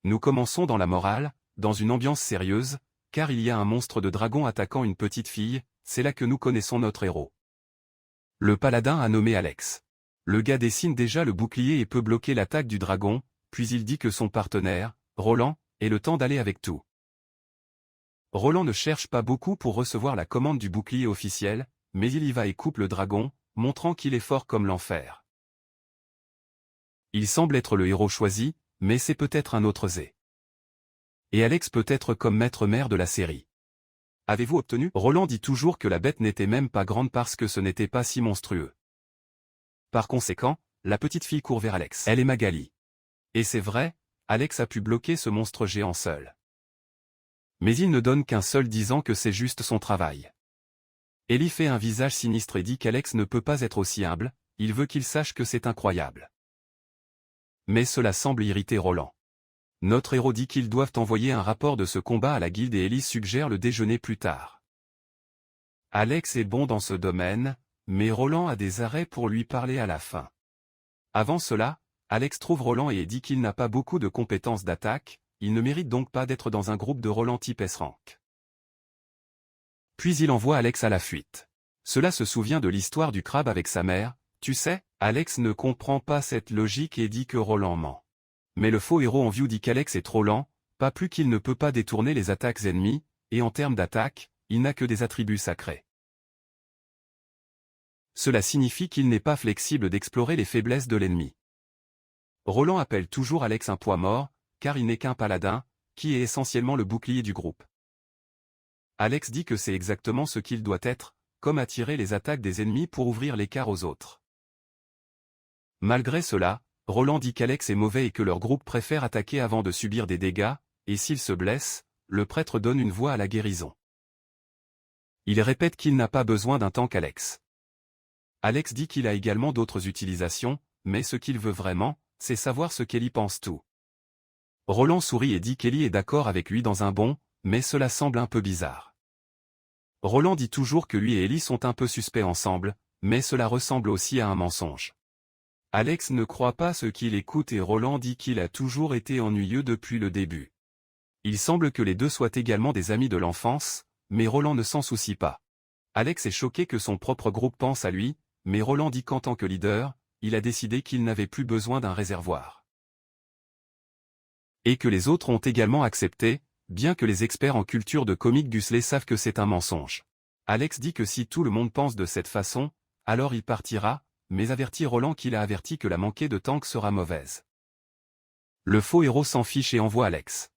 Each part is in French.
Nous commençons dans la morale, dans une ambiance sérieuse, car il y a un monstre de dragon attaquant une petite fille, c'est là que nous connaissons notre héros. Le paladin a nommé Alex. Le gars dessine déjà le bouclier et peut bloquer l'attaque du dragon, puis il dit que son partenaire, Roland, ait le temps d'aller avec tout. Roland ne cherche pas beaucoup pour recevoir la commande du bouclier officiel, mais il y va et coupe le dragon, montrant qu'il est fort comme l'enfer. Il semble être le héros choisi, mais c'est peut-être un autre Zé. Et Alex peut être comme maître mère de la série. Avez-vous obtenu? Roland dit toujours que la bête n'était même pas grande parce que ce n'était pas si monstrueux. Par conséquent, la petite fille court vers Alex. Elle est Magali. Et c'est vrai, Alex a pu bloquer ce monstre géant seul. Mais il ne donne qu'un seul disant que c'est juste son travail. Ellie fait un visage sinistre et dit qu'Alex ne peut pas être aussi humble, il veut qu'il sache que c'est incroyable. Mais cela semble irriter Roland. Notre héros dit qu'ils doivent envoyer un rapport de ce combat à la guilde et Ellie suggère le déjeuner plus tard. Alex est bon dans ce domaine, mais Roland a des arrêts pour lui parler à la fin. Avant cela, Alex trouve Roland et dit qu'il n'a pas beaucoup de compétences d'attaque, il ne mérite donc pas d'être dans un groupe de Roland type S-Rank. Puis il envoie Alex à la fuite. Cela se souvient de l'histoire du crabe avec sa mère, tu sais, Alex ne comprend pas cette logique et dit que Roland ment. Mais le faux héros en view dit qu'Alex est trop lent, pas plus qu'il ne peut pas détourner les attaques ennemies, et en termes d'attaque, il n'a que des attributs sacrés. Cela signifie qu'il n'est pas flexible d'explorer les faiblesses de l'ennemi. Roland appelle toujours Alex un poids mort, car il n'est qu'un paladin, qui est essentiellement le bouclier du groupe. Alex dit que c'est exactement ce qu'il doit être, comme attirer les attaques des ennemis pour ouvrir l'écart aux autres. Malgré cela, Roland dit qu'Alex est mauvais et que leur groupe préfère attaquer avant de subir des dégâts, et s'il se blesse, le prêtre donne une voie à la guérison. Il répète qu'il n'a pas besoin d'un tank Alex. Alex dit qu'il a également d'autres utilisations, mais ce qu'il veut vraiment, c'est savoir ce qu'Ellie pense tout. Roland sourit et dit qu'Ellie est d'accord avec lui dans un bon, mais cela semble un peu bizarre. Roland dit toujours que lui et Ellie sont un peu suspects ensemble, mais cela ressemble aussi à un mensonge. Alex ne croit pas ce qu'il écoute et Roland dit qu'il a toujours été ennuyeux depuis le début. Il semble que les deux soient également des amis de l'enfance, mais Roland ne s'en soucie pas. Alex est choqué que son propre groupe pense à lui, mais Roland dit qu'en tant que leader, il a décidé qu'il n'avait plus besoin d'un réservoir. Et que les autres ont également accepté, bien que les experts en culture de comic Gusley savent que c'est un mensonge. Alex dit que si tout le monde pense de cette façon, alors il partira, mais avertit Roland qu'il a averti que la manquée de tank sera mauvaise. Le faux héros s'en fiche et envoie Alex.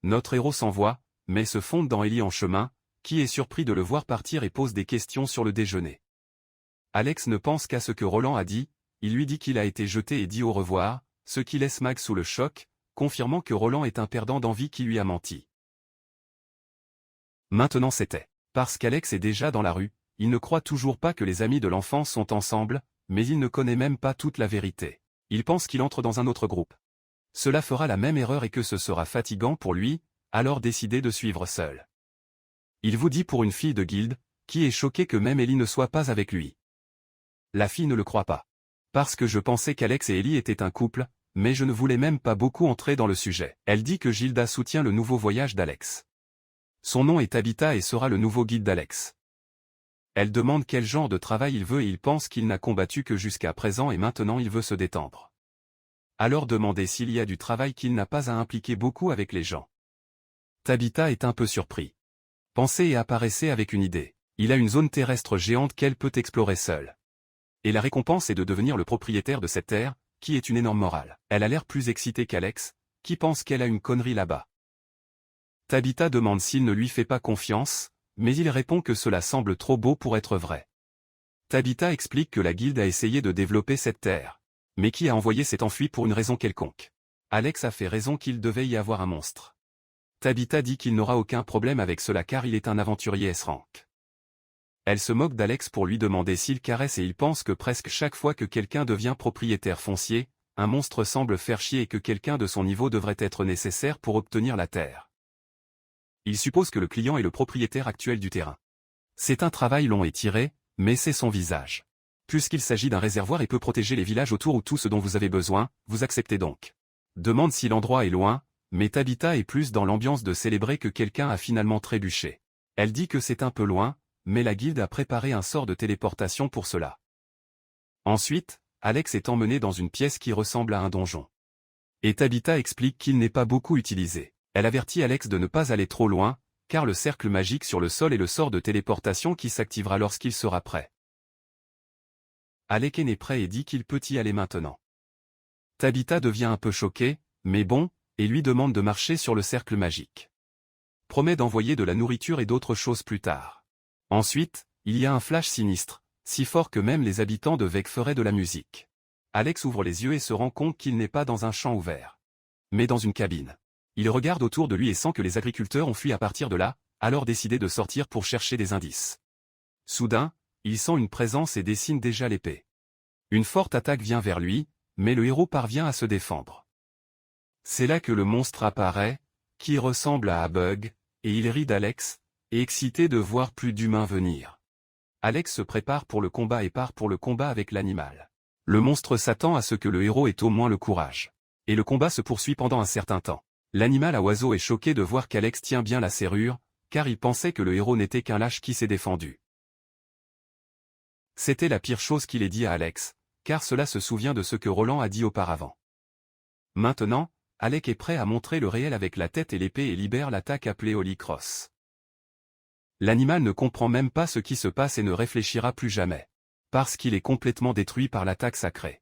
Notre héros s'envoie, mais se fonde dans Ellie en chemin, qui est surpris de le voir partir et pose des questions sur le déjeuner. Alex ne pense qu'à ce que Roland a dit, il lui dit qu'il a été jeté et dit au revoir, ce qui laisse Mag sous le choc, confirmant que Roland est un perdant d'envie qui lui a menti. Maintenant c'était. Parce qu'Alex est déjà dans la rue, il ne croit toujours pas que les amis de l'enfance sont ensemble, mais il ne connaît même pas toute la vérité. Il pense qu'il entre dans un autre groupe. Cela fera la même erreur et que ce sera fatigant pour lui, alors décidez de suivre seul. Il vous dit pour une fille de guilde, qui est choquée que même Ellie ne soit pas avec lui. La fille ne le croit pas. Parce que je pensais qu'Alex et Ellie étaient un couple, mais je ne voulais même pas beaucoup entrer dans le sujet. Elle dit que Gilda soutient le nouveau voyage d'Alex. Son nom est Tabitha et sera le nouveau guide d'Alex. Elle demande quel genre de travail il veut et il pense qu'il n'a combattu que jusqu'à présent et maintenant il veut se détendre. Alors demandez s'il y a du travail qu'il n'a pas à impliquer beaucoup avec les gens. Tabitha est un peu surpris. Pensez et apparaissez avec une idée. Il a une zone terrestre géante qu'elle peut explorer seule. Et la récompense est de devenir le propriétaire de cette terre, qui est une énorme morale. Elle a l'air plus excitée qu'Alex, qui pense qu'elle a une connerie là-bas. Tabitha demande s'il ne lui fait pas confiance, mais il répond que cela semble trop beau pour être vrai. Tabitha explique que la guilde a essayé de développer cette terre. Mais qui a envoyé s'est enfui pour une raison quelconque. Alex a fait raison qu'il devait y avoir un monstre. Tabitha dit qu'il n'aura aucun problème avec cela car il est un aventurier S-Rank. Elle se moque d'Alex pour lui demander s'il caresse et il pense que presque chaque fois que quelqu'un devient propriétaire foncier, un monstre semble faire chier et que quelqu'un de son niveau devrait être nécessaire pour obtenir la terre. Il suppose que le client est le propriétaire actuel du terrain. C'est un travail long et tiré, mais c'est son visage. Puisqu'il s'agit d'un réservoir et peut protéger les villages autour ou tout ce dont vous avez besoin, vous acceptez donc. Demande si l'endroit est loin, Mais Tabitha est plus dans l'ambiance de célébrer que quelqu'un a finalement trébuché. Elle dit que c'est un peu loin, mais la guilde a préparé un sort de téléportation pour cela. Ensuite, Alex est emmené dans une pièce qui ressemble à un donjon. Et Tabitha explique qu'il n'est pas beaucoup utilisé. Elle avertit Alex de ne pas aller trop loin, car le cercle magique sur le sol est le sort de téléportation qui s'activera lorsqu'il sera prêt. Alex est prêt et dit qu'il peut y aller maintenant. Tabitha devient un peu choquée, mais bon, et lui demande de marcher sur le cercle magique. Promet d'envoyer de la nourriture et d'autres choses plus tard. Ensuite, il y a un flash sinistre, si fort que même les habitants de Vec feraient de la musique. Alex ouvre les yeux et se rend compte qu'il n'est pas dans un champ ouvert, mais dans une cabine. Il regarde autour de lui et sent que les agriculteurs ont fui à partir de là, alors décidé de sortir pour chercher des indices. Soudain, il sent une présence et dessine déjà l'épée. Une forte attaque vient vers lui, mais le héros parvient à se défendre. C'est là que le monstre apparaît, qui ressemble à Bug, et il rit d'Alex, et excité de voir plus d'humains venir. Alex se prépare pour le combat et part pour le combat avec l'animal. Le monstre s'attend à ce que le héros ait au moins le courage. Et le combat se poursuit pendant un certain temps. L'animal à oiseau est choqué de voir qu'Alex tient bien la serrure, car il pensait que le héros n'était qu'un lâche qui s'est défendu. C'était la pire chose qu'il ait dit à Alex, car cela se souvient de ce que Roland a dit auparavant. Maintenant, Alex est prêt à montrer le réel avec la tête et l'épée et libère l'attaque appelée Holy Cross. L'animal ne comprend même pas ce qui se passe et ne réfléchira plus jamais, parce qu'il est complètement détruit par l'attaque sacrée.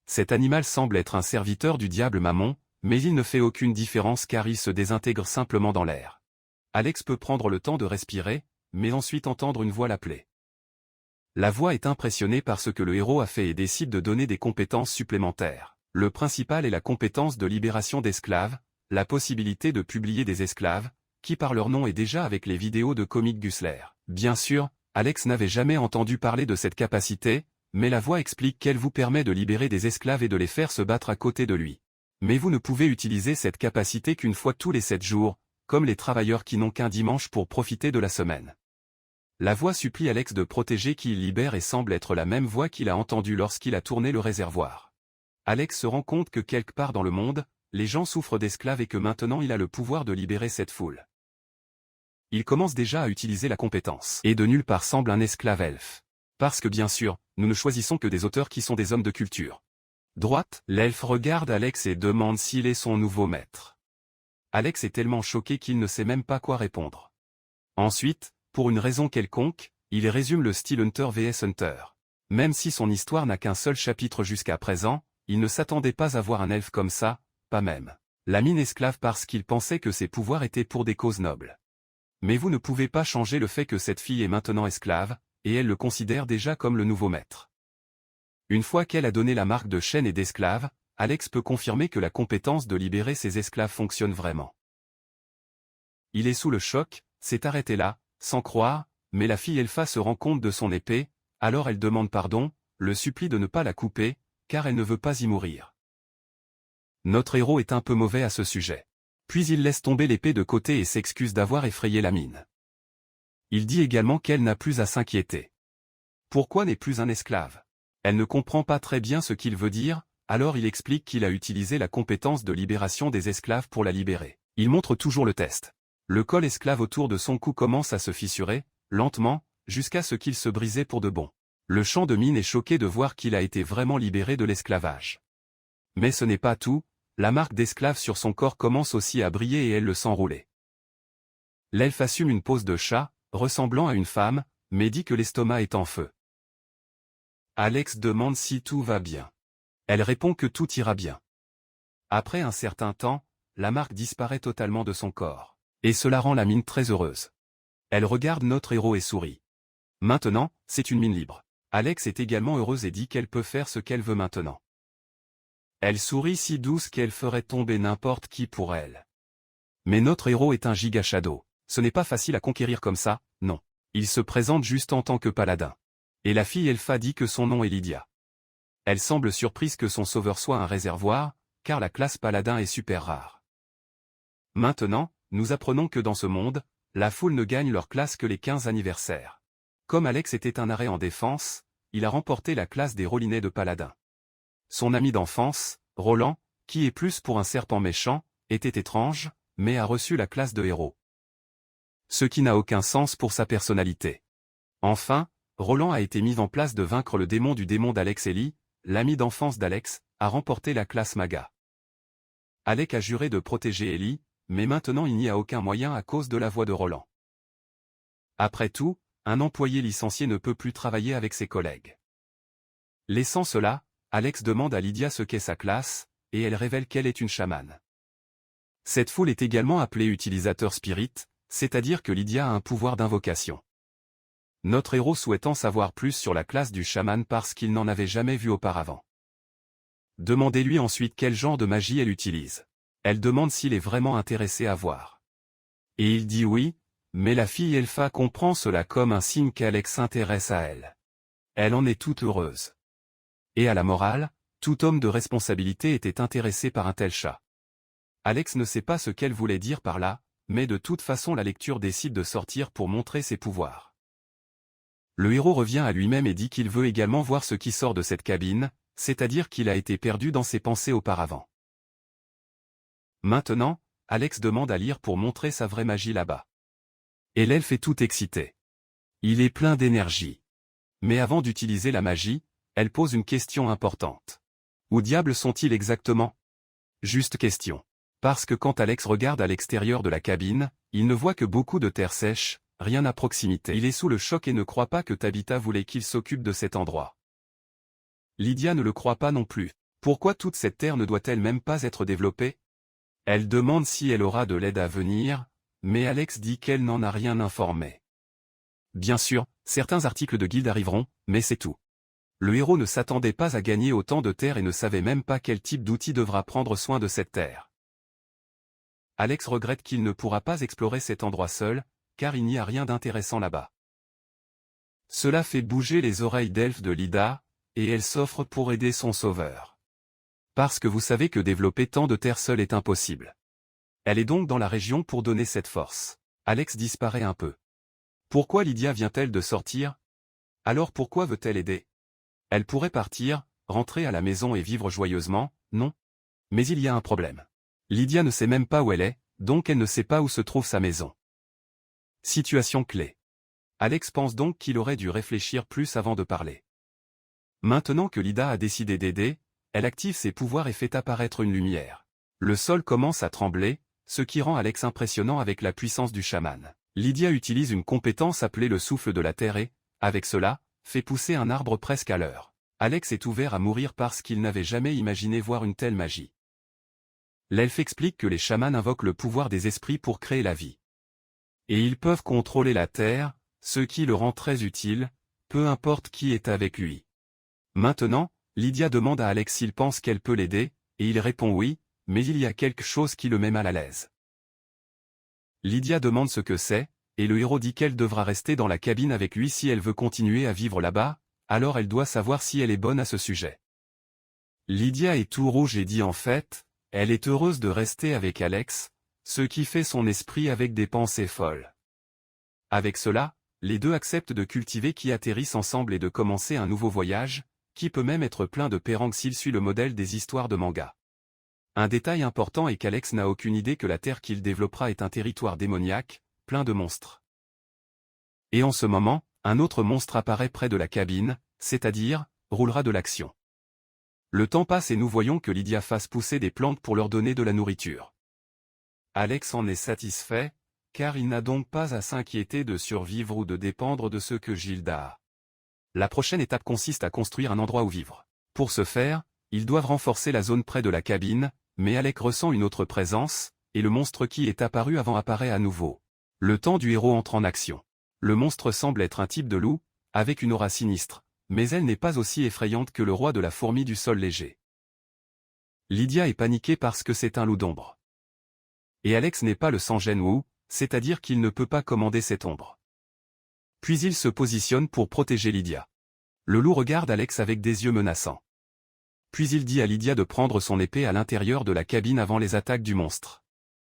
Cet animal semble être un serviteur du diable Mammon, mais il ne fait aucune différence car il se désintègre simplement dans l'air. Alex peut prendre le temps de respirer, mais ensuite entendre une voix l'appeler. La voix est impressionnée par ce que le héros a fait et décide de donner des compétences supplémentaires. Le principal est la compétence de libération d'esclaves, la possibilité de publier des esclaves, qui par leur nom est déjà avec les vidéos de Comic Gusler. Bien sûr, Alex n'avait jamais entendu parler de cette capacité, mais la voix explique qu'elle vous permet de libérer des esclaves et de les faire se battre à côté de lui. Mais vous ne pouvez utiliser cette capacité qu'une fois tous les 7 jours, comme les travailleurs qui n'ont qu'un dimanche pour profiter de la semaine. La voix supplie Alex de protéger qui il libère et semble être la même voix qu'il a entendue lorsqu'il a tourné le réservoir. Alex se rend compte que quelque part dans le monde, les gens souffrent d'esclaves et que maintenant il a le pouvoir de libérer cette foule. Il commence déjà à utiliser la compétence. Et de nulle part semble un esclave elfe. Parce que bien sûr, nous ne choisissons que des auteurs qui sont des hommes de culture. Droite, l'elfe regarde Alex et demande s'il est son nouveau maître. Alex est tellement choqué qu'il ne sait même pas quoi répondre. Ensuite, pour une raison quelconque, il résume le style Hunter vs Hunter. Même si son histoire n'a qu'un seul chapitre jusqu'à présent, il ne s'attendait pas à voir un elfe comme ça, pas même la mine esclave parce qu'il pensait que ses pouvoirs étaient pour des causes nobles. Mais vous ne pouvez pas changer le fait que cette fille est maintenant esclave, et elle le considère déjà comme le nouveau maître. Une fois qu'elle a donné la marque de chaîne et d'esclave, Alex peut confirmer que la compétence de libérer ses esclaves fonctionne vraiment. Il est sous le choc, s'est arrêté là, sans croire, mais la fille Elpha se rend compte de son épée, alors elle demande pardon, le supplie de ne pas la couper, car elle ne veut pas y mourir. Notre héros est un peu mauvais à ce sujet. Puis il laisse tomber l'épée de côté et s'excuse d'avoir effrayé la mine. Il dit également qu'elle n'a plus à s'inquiéter. Pourquoi n'est plus un esclave? Elle ne comprend pas très bien ce qu'il veut dire, alors il explique qu'il a utilisé la compétence de libération des esclaves pour la libérer. Il montre toujours le test. Le col esclave autour de son cou commence à se fissurer, lentement, jusqu'à ce qu'il se brisait pour de bon. Le champ de mine est choqué de voir qu'il a été vraiment libéré de l'esclavage. Mais ce n'est pas tout, la marque d'esclave sur son corps commence aussi à briller et elle le sent rouler. L'elfe assume une pose de chat, ressemblant à une femme, mais dit que l'estomac est en feu. Alex demande si tout va bien. Elle répond que tout ira bien. Après un certain temps, la marque disparaît totalement de son corps. Et cela rend la mine très heureuse. Elle regarde notre héros et sourit. Maintenant, c'est une mine libre. Alex est également heureuse et dit qu'elle peut faire ce qu'elle veut maintenant. Elle sourit si douce qu'elle ferait tomber n'importe qui pour elle. Mais notre héros est un giga shadow. Ce n'est pas facile à conquérir comme ça, non. Il se présente juste en tant que paladin. Et la fille Elpha dit que son nom est Lydia. Elle semble surprise que son sauveur soit un réservoir, car la classe paladin est super rare. Maintenant, nous apprenons que dans ce monde, la foule ne gagne leur classe que les 15 anniversaires. Comme Alex était un arrêt en défense, il a remporté la classe des Rolinets de paladin. Son ami d'enfance, Roland, qui est plus pour un serpent méchant, était étrange, mais a reçu la classe de héros. Ce qui n'a aucun sens pour sa personnalité. Enfin, Roland a été mis en place de vaincre le démon du démon d'Alex et Lee, l'ami d'enfance d'Alex, a remporté la classe Maga. Alec a juré de protéger Ellie, mais maintenant il n'y a aucun moyen à cause de la voix de Roland. Après tout, un employé licencié ne peut plus travailler avec ses collègues. Laissant cela, Alex demande à Lydia ce qu'est sa classe, et elle révèle qu'elle est une chamane. Cette foule est également appelée utilisateur spirit, c'est-à-dire que Lydia a un pouvoir d'invocation. Notre héros souhaitant savoir plus sur la classe du chaman parce qu'il n'en avait jamais vu auparavant. Demandez-lui ensuite quel genre de magie elle utilise. Elle demande s'il est vraiment intéressé à voir. Et il dit oui, mais la fille Elpha comprend cela comme un signe qu'Alex s'intéresse à elle. Elle en est toute heureuse. Et à la morale, tout homme de responsabilité était intéressé par un tel chat. Alex ne sait pas ce qu'elle voulait dire par là, mais de toute façon la lecture décide de sortir pour montrer ses pouvoirs. Le héros revient à lui-même et dit qu'il veut également voir ce qui sort de cette cabine, c'est-à-dire qu'il a été perdu dans ses pensées auparavant. Maintenant, Alex demande à lire pour montrer sa vraie magie là-bas. Et l'elfe est tout excité. Il est plein d'énergie. Mais avant d'utiliser la magie, elle pose une question importante. Où diable sont-ils exactement? Juste question. Parce que quand Alex regarde à l'extérieur de la cabine, il ne voit que beaucoup de terre sèche, rien à proximité. Il est sous le choc et ne croit pas que Tabitha voulait qu'il s'occupe de cet endroit. Lydia ne le croit pas non plus. Pourquoi toute cette terre ne doit-elle même pas être développée? Elle demande si elle aura de l'aide à venir, mais Alex dit qu'elle n'en a rien informé. Bien sûr, certains articles de guilde arriveront, mais c'est tout. Le héros ne s'attendait pas à gagner autant de terre et ne savait même pas quel type d'outil devra prendre soin de cette terre. Alex regrette qu'il ne pourra pas explorer cet endroit seul, car il n'y a rien d'intéressant là-bas. Cela fait bouger les oreilles d'Elf de Lydia, et elle s'offre pour aider son sauveur. Parce que vous savez que développer tant de terre seule est impossible. Elle est donc dans la région pour donner cette force. Alex disparaît un peu. Pourquoi Lydia vient-elle de sortir? Alors pourquoi veut-elle aider? Elle pourrait partir, rentrer à la maison et vivre joyeusement, non? Mais il y a un problème. Lydia ne sait même pas où elle est, donc elle ne sait pas où se trouve sa maison. Situation clé. Alex pense donc qu'il aurait dû réfléchir plus avant de parler. Maintenant que Lydia a décidé d'aider, elle active ses pouvoirs et fait apparaître une lumière. Le sol commence à trembler, ce qui rend Alex impressionnant avec la puissance du chaman. Lydia utilise une compétence appelée le souffle de la terre et, avec cela, fait pousser un arbre presque à l'heure. Alex est ouvert à mourir parce qu'il n'avait jamais imaginé voir une telle magie. L'elfe explique que les chamans invoquent le pouvoir des esprits pour créer la vie. Et ils peuvent contrôler la terre, ce qui le rend très utile, peu importe qui est avec lui. Maintenant, Lydia demande à Alex s'il pense qu'elle peut l'aider, et il répond oui, mais il y a quelque chose qui le met mal à l'aise. Lydia demande ce que c'est, et le héros dit qu'elle devra rester dans la cabine avec lui si elle veut continuer à vivre là-bas, alors elle doit savoir si elle est bonne à ce sujet. Lydia est tout rouge et dit en fait, elle est heureuse de rester avec Alex, ce qui fait son esprit avec des pensées folles. Avec cela, les deux acceptent de cultiver qui atterrissent ensemble et de commencer un nouveau voyage, qui peut même être plein de pérang s'il suit le modèle des histoires de manga. Un détail important est qu'Alex n'a aucune idée que la terre qu'il développera est un territoire démoniaque, plein de monstres. Et en ce moment, un autre monstre apparaît près de la cabine, c'est-à-dire, roulera de l'action. Le temps passe et nous voyons que Lydia fasse pousser des plantes pour leur donner de la nourriture. Alex en est satisfait, car il n'a donc pas à s'inquiéter de survivre ou de dépendre de ce que Gilda a. La prochaine étape consiste à construire un endroit où vivre. Pour ce faire, ils doivent renforcer la zone près de la cabine, mais Alex ressent une autre présence, et le monstre qui est apparu avant apparaît à nouveau. Le temps du héros entre en action. Le monstre semble être un type de loup, avec une aura sinistre, mais elle n'est pas aussi effrayante que le roi de la fourmi du sol léger. Lydia est paniquée parce que c'est un loup d'ombre. Et Alex n'est pas le sans-gêne Wu, c'est-à-dire qu'il ne peut pas commander cette ombre. Puis il se positionne pour protéger Lydia. Le loup regarde Alex avec des yeux menaçants. Puis il dit à Lydia de prendre son épée à l'intérieur de la cabine avant les attaques du monstre.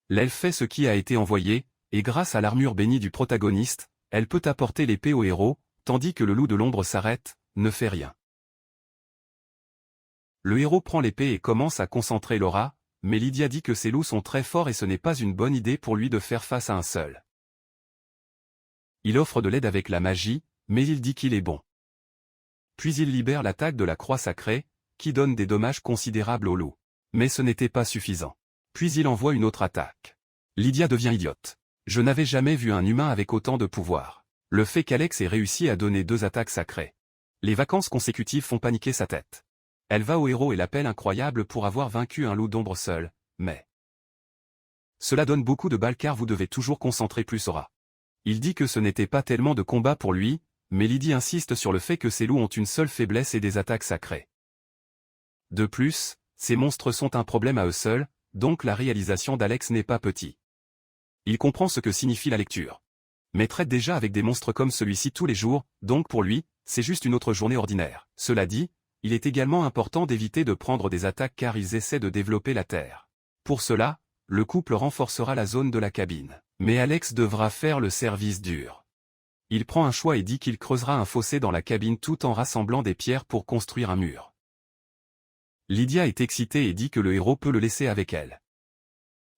L'elfe fait ce qui a été envoyé, et grâce à l'armure bénie du protagoniste, elle peut apporter l'épée au héros, tandis que le loup de l'ombre s'arrête, ne fait rien. Le héros prend l'épée et commence à concentrer l'aura, mais Lydia dit que ces loups sont très forts et ce n'est pas une bonne idée pour lui de faire face à un seul. Il offre de l'aide avec la magie, mais il dit qu'il est bon. Puis il libère l'attaque de la croix sacrée, qui donne des dommages considérables aux loups. Mais ce n'était pas suffisant. Puis il envoie une autre attaque. Lydia devient idiote. Je n'avais jamais vu un humain avec autant de pouvoir. Le fait qu'Alex ait réussi à donner 2 attaques sacrées. Les vacances consécutives font paniquer sa tête. Elle va au héros et l'appelle incroyable pour avoir vaincu un loup d'ombre seul, mais... Cela donne beaucoup de balles car vous devez toujours concentrer plus aura. Il dit que ce n'était pas tellement de combat pour lui, mais Lydie insiste sur le fait que ces loups ont une seule faiblesse et des attaques sacrées. De plus, ces monstres sont un problème à eux seuls, donc la réalisation d'Alex n'est pas petit. Il comprend ce que signifie la lecture. Mais traite déjà avec des monstres comme celui-ci tous les jours, donc pour lui, c'est juste une autre journée ordinaire. Cela dit, il est également important d'éviter de prendre des attaques car ils essaient de développer la terre. Pour cela, le couple renforcera la zone de la cabine. Mais Alex devra faire le service dur. Il prend un choix et dit qu'il creusera un fossé dans la cabine tout en rassemblant des pierres pour construire un mur. Lydia est excitée et dit que le héros peut le laisser avec elle.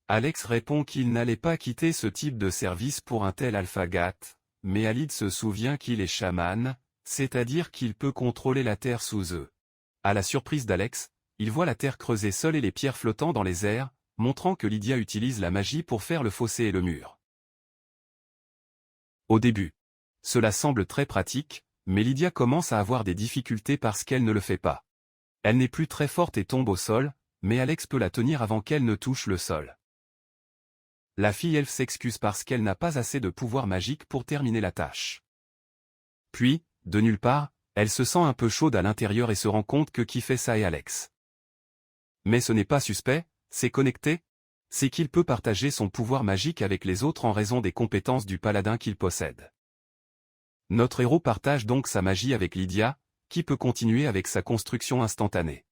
Alex répond qu'il n'allait pas quitter ce type de service pour un tel alphagat, mais Alid se souvient qu'il est chaman, c'est-à-dire qu'il peut contrôler la terre sous eux. À la surprise d'Alex, il voit la terre creusée seule et les pierres flottant dans les airs, montrant que Lydia utilise la magie pour faire le fossé et le mur. Au début, cela semble très pratique, mais Lydia commence à avoir des difficultés parce qu'elle ne le fait pas. Elle n'est plus très forte et tombe au sol, mais Alex peut la tenir avant qu'elle ne touche le sol. La fille elfe s'excuse parce qu'elle n'a pas assez de pouvoir magique pour terminer la tâche. Puis, de nulle part, elle se sent un peu chaude à l'intérieur et se rend compte que qui fait ça est Alex. Mais ce n'est pas suspect, c'est connecté. C'est qu'il peut partager son pouvoir magique avec les autres en raison des compétences du paladin qu'il possède. Notre héros partage donc sa magie avec Lydia, qui peut continuer avec sa construction instantanée.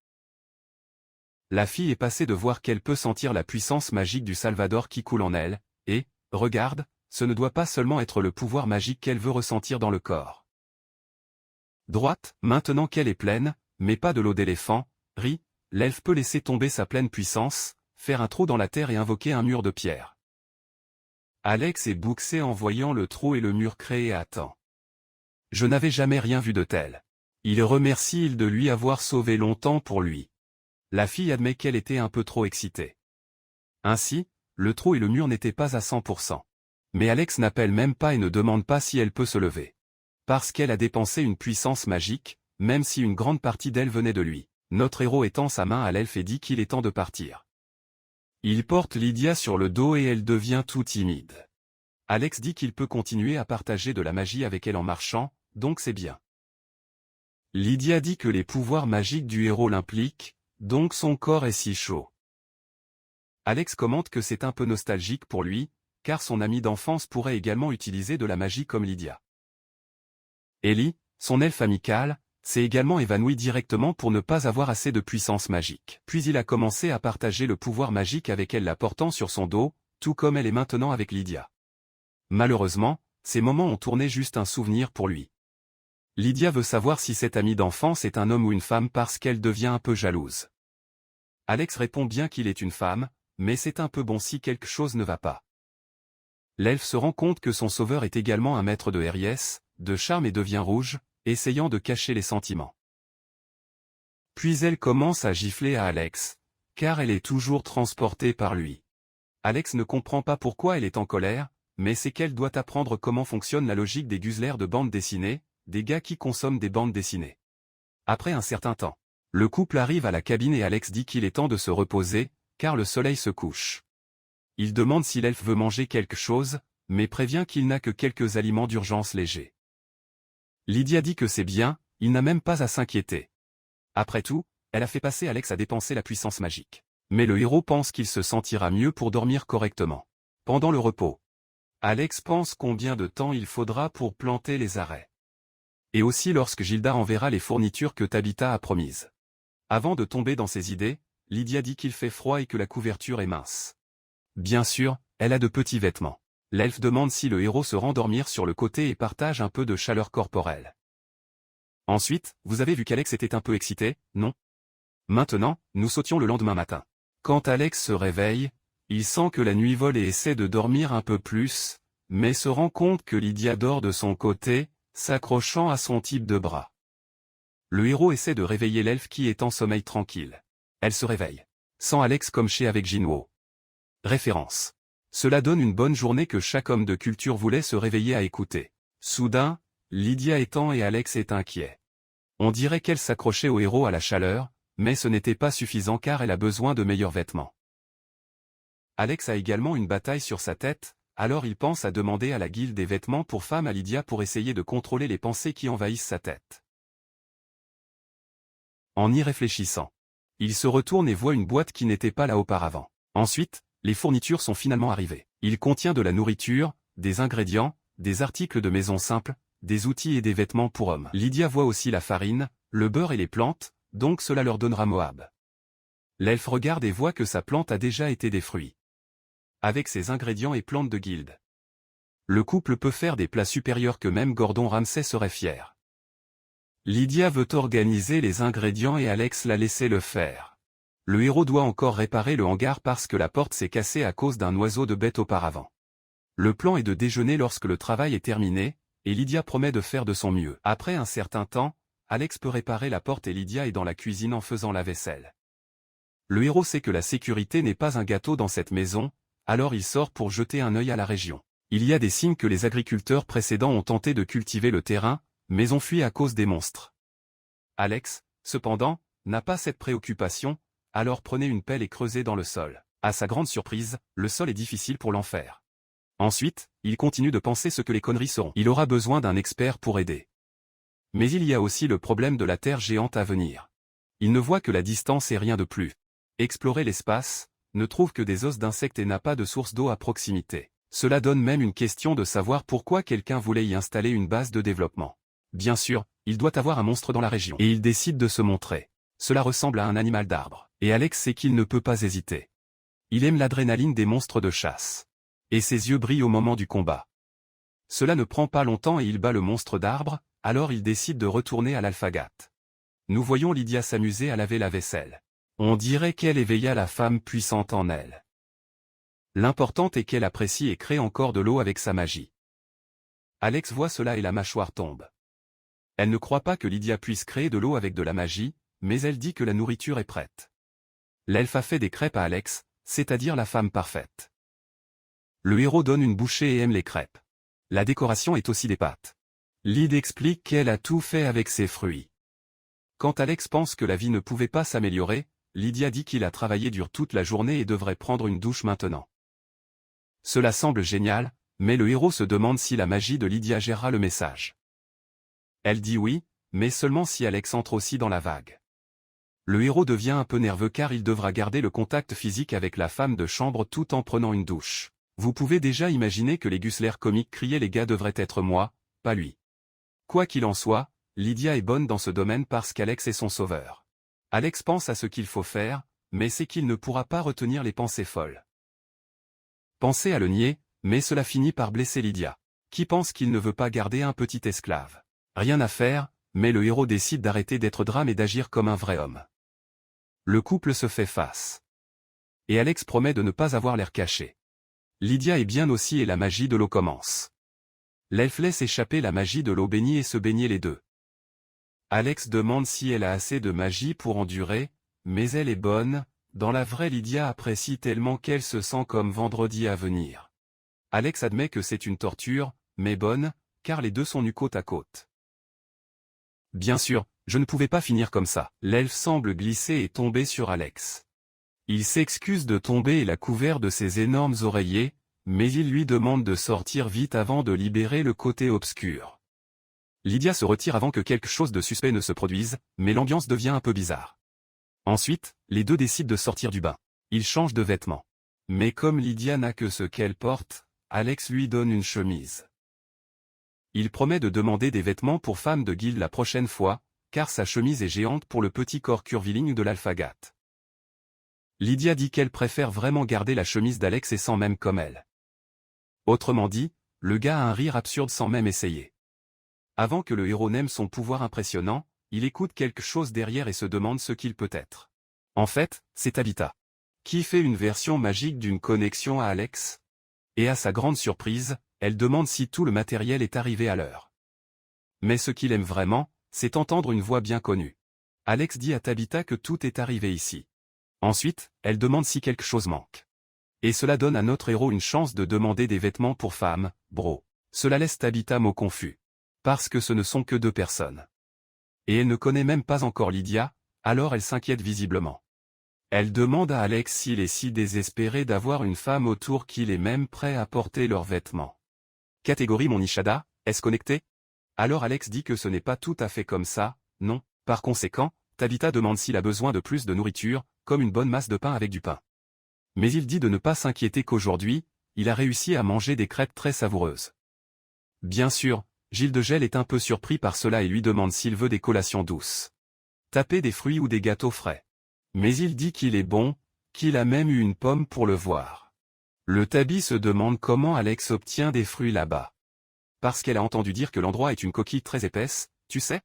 La fille est passée de voir qu'elle peut sentir la puissance magique du Salvador qui coule en elle, et, regarde, ce ne doit pas seulement être le pouvoir magique qu'elle veut ressentir dans le corps. Droite, maintenant qu'elle est pleine, mais pas de l'eau d'éléphant, rit, l'elfe peut laisser tomber sa pleine puissance, faire un trou dans la terre et invoquer un mur de pierre. Alex est bouxé en voyant le trou et le mur créé à temps. Je n'avais jamais rien vu de tel. Il remercie Il de lui avoir sauvé longtemps pour lui. La fille admet qu'elle était un peu trop excitée. Ainsi, le trou et le mur n'étaient pas à 100%. Mais Alex n'appelle même pas et ne demande pas si elle peut se lever. Parce qu'elle a dépensé une puissance magique, même si une grande partie d'elle venait de lui. Notre héros étend sa main à l'elfe et dit qu'il est temps de partir. Il porte Lydia sur le dos et elle devient tout timide. Alex dit qu'il peut continuer à partager de la magie avec elle en marchant, donc c'est bien. Lydia dit que les pouvoirs magiques du héros l'impliquent, donc son corps est si chaud. Alex commente que c'est un peu nostalgique pour lui, car son ami d'enfance pourrait également utiliser de la magie comme Lydia. Ellie, son elfe amical, s'est également évanoui directement pour ne pas avoir assez de puissance magique. Puis il a commencé à partager le pouvoir magique avec elle la portant sur son dos, tout comme elle est maintenant avec Lydia. Malheureusement, ces moments ont tourné juste un souvenir pour lui. Lydia veut savoir si cet ami d'enfance est un homme ou une femme parce qu'elle devient un peu jalouse. Alex répond bien qu'il est une femme, mais c'est un peu bon si quelque chose ne va pas. L'elfe se rend compte que son sauveur est également un maître de Aries, de charme et devient rouge, essayant de cacher les sentiments. Puis elle commence à gifler à Alex, car elle est toujours transportée par lui. Alex ne comprend pas pourquoi elle est en colère, mais c'est qu'elle doit apprendre comment fonctionne la logique des guzlers de bande dessinée, des gars qui consomment des bandes dessinées. Après un certain temps, le couple arrive à la cabine et Alex dit qu'il est temps de se reposer, car le soleil se couche. Il demande si l'elfe veut manger quelque chose, mais prévient qu'il n'a que quelques aliments d'urgence légers. Lydia dit que c'est bien, il n'a même pas à s'inquiéter. Après tout, elle a fait passer Alex à dépenser la puissance magique. Mais le héros pense qu'il se sentira mieux pour dormir correctement. Pendant le repos, Alex pense combien de temps il faudra pour planter les arrêts. Et aussi lorsque Gilda enverra les fournitures que Tabitha a promises. Avant de tomber dans ses idées, Lydia dit qu'il fait froid et que la couverture est mince. Bien sûr, elle a de petits vêtements. L'elfe demande si le héros se rend dormir sur le côté et partage un peu de chaleur corporelle. Ensuite, vous avez vu qu'Alex était un peu excité, non? Maintenant, nous sautions le lendemain matin. Quand Alex se réveille, il sent que la nuit vole et essaie de dormir un peu plus, mais se rend compte que Lydia dort de son côté, s'accrochant à son type de bras. Le héros essaie de réveiller l'elfe qui est en sommeil tranquille. Elle se réveille. Sans Alex comme chez avec Jinwoo. Référence. Cela donne une bonne journée que chaque homme de culture voulait se réveiller à écouter. Soudain, Lydia étend et Alex est inquiet. On dirait qu'elle s'accrochait au héros à la chaleur, mais ce n'était pas suffisant car elle a besoin de meilleurs vêtements. Alex a également une bataille sur sa tête, alors il pense à demander à la guilde des vêtements pour femmes à Lydia pour essayer de contrôler les pensées qui envahissent sa tête. En y réfléchissant, il se retourne et voit une boîte qui n'était pas là auparavant. Ensuite, les fournitures sont finalement arrivées. Il contient de la nourriture, des ingrédients, des articles de maison simples, des outils et des vêtements pour hommes. Lydia voit aussi la farine, le beurre et les plantes, donc cela leur donnera Moab. L'elfe regarde et voit que sa plante a déjà été des fruits. Avec ses ingrédients et plantes de guilde, le couple peut faire des plats supérieurs que même Gordon Ramsay serait fier. Lydia veut organiser les ingrédients et Alex l'a laissé le faire. Le héros doit encore réparer le hangar parce que la porte s'est cassée à cause d'un oiseau de bête auparavant. Le plan est de déjeuner lorsque le travail est terminé, et Lydia promet de faire de son mieux. Après un certain temps, Alex peut réparer la porte et Lydia est dans la cuisine en faisant la vaisselle. Le héros sait que la sécurité n'est pas un gâteau dans cette maison, alors il sort pour jeter un œil à la région. Il y a des signes que les agriculteurs précédents ont tenté de cultiver le terrain, mais ont fui à cause des monstres. Alex, cependant, n'a pas cette préoccupation, alors prenez une pelle et creusez dans le sol. À sa grande surprise, le sol est difficile pour l'enfer. Ensuite, il continue de penser ce que les conneries seront. Il aura besoin d'un expert pour aider. Mais il y a aussi le problème de la terre géante à venir. Il ne voit que la distance et rien de plus. Explorer l'espace, ne trouve que des os d'insectes et n'a pas de source d'eau à proximité. Cela donne même une question de savoir pourquoi quelqu'un voulait y installer une base de développement. Bien sûr, il doit avoir un monstre dans la région. Et il décide de se montrer. Cela ressemble à un animal d'arbre. Et Alex sait qu'il ne peut pas hésiter. Il aime l'adrénaline des monstres de chasse. Et ses yeux brillent au moment du combat. Cela ne prend pas longtemps et il bat le monstre d'arbre, alors il décide de retourner à l'Alphagat. Nous voyons Lydia s'amuser à laver la vaisselle. On dirait qu'elle éveilla la femme puissante en elle. L'important est qu'elle apprécie et crée encore de l'eau avec sa magie. Alex voit cela et la mâchoire tombe. Elle ne croit pas que Lydia puisse créer de l'eau avec de la magie, mais elle dit que la nourriture est prête. L'elfe a fait des crêpes à Alex, c'est-à-dire la femme parfaite. Le héros donne une bouchée et aime les crêpes. La décoration est aussi des pâtes. Lyd explique qu'elle a tout fait avec ses fruits. Quand Alex pense que la vie ne pouvait pas s'améliorer, Lydia dit qu'il a travaillé dur toute la journée et devrait prendre une douche maintenant. Cela semble génial, mais le héros se demande si la magie de Lydia gérera le message. Elle dit oui, mais seulement si Alex entre aussi dans la vague. Le héros devient un peu nerveux car il devra garder le contact physique avec la femme de chambre tout en prenant une douche. Vous pouvez déjà imaginer que les Gusler comiques criaient les gars devraient être moi, pas lui. Quoi qu'il en soit, Lydia est bonne dans ce domaine parce qu'Alex est son sauveur. Alex pense à ce qu'il faut faire, mais sait qu'il ne pourra pas retenir les pensées folles. Pensez à le nier, mais cela finit par blesser Lydia, qui pense qu'il ne veut pas garder un petit esclave. Rien à faire, mais le héros décide d'arrêter d'être drame et d'agir comme un vrai homme. Le couple se fait face. Et Alex promet de ne pas avoir l'air caché. Lydia est bien aussi et la magie de l'eau commence. L'elfe laisse échapper la magie de l'eau bénie et se baigner les deux. Alex demande si elle a assez de magie pour endurer, mais elle est bonne, dans la vraie Lydia apprécie tellement qu'elle se sent comme vendredi à venir. Alex admet que c'est une torture, mais bonne, car les deux sont nus côte à côte. Bien sûr, je ne pouvais pas finir comme ça. L'elfe semble glisser et tomber sur Alex. Il s'excuse de tomber et l'a couvert de ses énormes oreillers, mais il lui demande de sortir vite avant de libérer le côté obscur. Lydia se retire avant que quelque chose de suspect ne se produise, mais l'ambiance devient un peu bizarre. Ensuite, les deux décident de sortir du bain. Ils changent de vêtements. Mais comme Lydia n'a que ce qu'elle porte, Alex lui donne une chemise. Il promet de demander des vêtements pour femmes de guilde la prochaine fois, car sa chemise est géante pour le petit corps curviligne de l'Alphagat. Lydia dit qu'elle préfère vraiment garder la chemise d'Alex et sent même comme elle. Autrement dit, le gars a un rire absurde sans même essayer. Avant que le héros n'aime son pouvoir impressionnant, il écoute quelque chose derrière et se demande ce qu'il peut être. En fait, c'est Tabitha. Qui fait une version magique d'une connexion à Alex? Et à sa grande surprise, elle demande si tout le matériel est arrivé à l'heure. Mais ce qu'il aime vraiment, c'est entendre une voix bien connue. Alex dit à Tabitha que tout est arrivé ici. Ensuite, elle demande si quelque chose manque. Et cela donne à notre héros une chance de demander des vêtements pour femme, bro. Cela laisse Tabitha mot confus. Parce que ce ne sont que deux personnes. Et elle ne connaît même pas encore Lydia, alors elle s'inquiète visiblement. Elle demande à Alex s'il est si désespéré d'avoir une femme autour qu'il est même prêt à porter leurs vêtements. Catégorie mon Ishada, est-ce connecté? Alors Alex dit que ce n'est pas tout à fait comme ça, non. Par conséquent, Tabitha demande s'il a besoin de plus de nourriture, comme une bonne masse de pain avec du pain. Mais il dit de ne pas s'inquiéter qu'aujourd'hui, il a réussi à manger des crêpes très savoureuses. Bien sûr, Gilles de Gel est un peu surpris par cela et lui demande s'il veut des collations douces. Taper des fruits ou des gâteaux frais. Mais il dit qu'il est bon, qu'il a même eu une pomme pour le voir. Le Tabi se demande comment Alex obtient des fruits là-bas. Parce qu'elle a entendu dire que l'endroit est une coquille très épaisse, tu sais?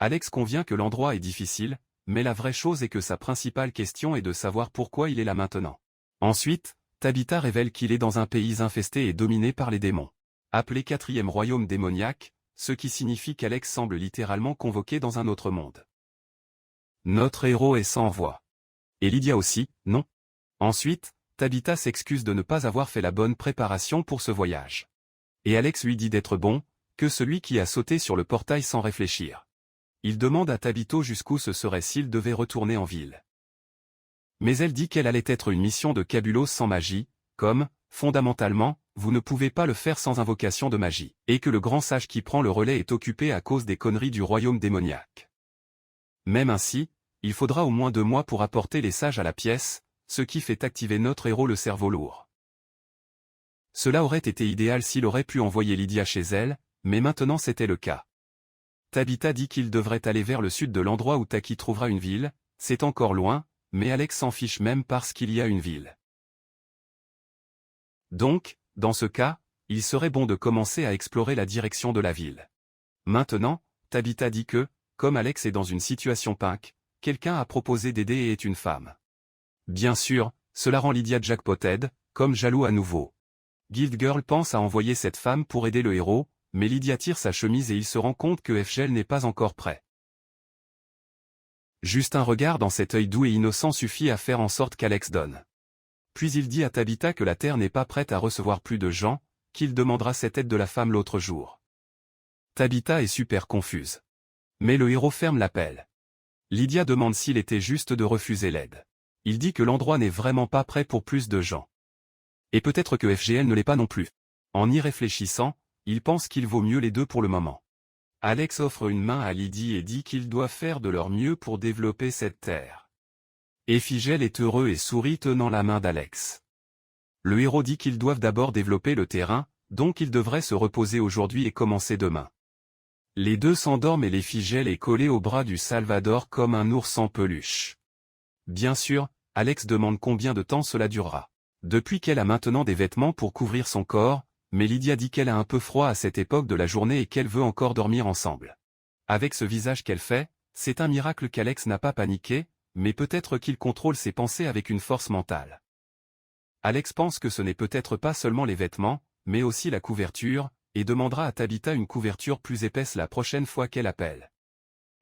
Alex convient que l'endroit est difficile, mais la vraie chose est que sa principale question est de savoir pourquoi il est là maintenant. Ensuite, Tabitha révèle qu'il est dans un pays infesté et dominé par les démons. Appelé 4e royaume démoniaque, ce qui signifie qu'Alex semble littéralement convoqué dans un autre monde. Notre héros est sans voix. Et Lydia aussi, non? Ensuite, Tabitha s'excuse de ne pas avoir fait la bonne préparation pour ce voyage. Et Alex lui dit d'être bon, que celui qui a sauté sur le portail sans réfléchir. Il demande à Tabitha jusqu'où ce serait s'il devait retourner en ville. Mais elle dit qu'elle allait être une mission de Kabulos sans magie, comme, fondamentalement, vous ne pouvez pas le faire sans invocation de magie, et que le grand sage qui prend le relais est occupé à cause des conneries du royaume démoniaque. Même ainsi, il faudra au moins 2 mois pour apporter les sages à la pièce, ce qui fait activer notre héros le cerveau lourd. Cela aurait été idéal s'il aurait pu envoyer Lydia chez elle, mais maintenant c'était le cas. Tabitha dit qu'il devrait aller vers le sud de l'endroit où Taki trouvera une ville, c'est encore loin, mais Alex s'en fiche même parce qu'il y a une ville. Donc, dans ce cas, il serait bon de commencer à explorer la direction de la ville. Maintenant, Tabitha dit que, comme Alex est dans une situation punk, quelqu'un a proposé d'aider et est une femme. Bien sûr, cela rend Lydia jackpoted, comme jaloux à nouveau. Guild Girl pense à envoyer cette femme pour aider le héros, mais Lydia tire sa chemise et il se rend compte que FGL n'est pas encore prêt. Juste un regard dans cet œil doux et innocent suffit à faire en sorte qu'Alex donne. Puis il dit à Tabitha que la Terre n'est pas prête à recevoir plus de gens, qu'il demandera cette aide de la femme l'autre jour. Tabitha est super confuse. Mais le héros ferme l'appel. Lydia demande s'il était juste de refuser l'aide. Il dit que l'endroit n'est vraiment pas prêt pour plus de gens. Et peut-être que FGL ne l'est pas non plus. En y réfléchissant, il pense qu'il vaut mieux les deux pour le moment. Alex offre une main à Lydie et dit qu'ils doivent faire de leur mieux pour développer cette terre. Ephigel est heureux et sourit tenant la main d'Alex. Le héros dit qu'ils doivent d'abord développer le terrain, donc ils devraient se reposer aujourd'hui et commencer demain. Les deux s'endorment et l'Ephigel est collé au bras du Salvador comme un ours en peluche. Bien sûr, Alex demande combien de temps cela durera. Depuis qu'elle a maintenant des vêtements pour couvrir son corps, mais Lydia dit qu'elle a un peu froid à cette époque de la journée et qu'elle veut encore dormir ensemble. Avec ce visage qu'elle fait, c'est un miracle qu'Alex n'a pas paniqué, mais peut-être qu'il contrôle ses pensées avec une force mentale. Alex pense que ce n'est peut-être pas seulement les vêtements, mais aussi la couverture, et demandera à Tabitha une couverture plus épaisse la prochaine fois qu'elle appelle.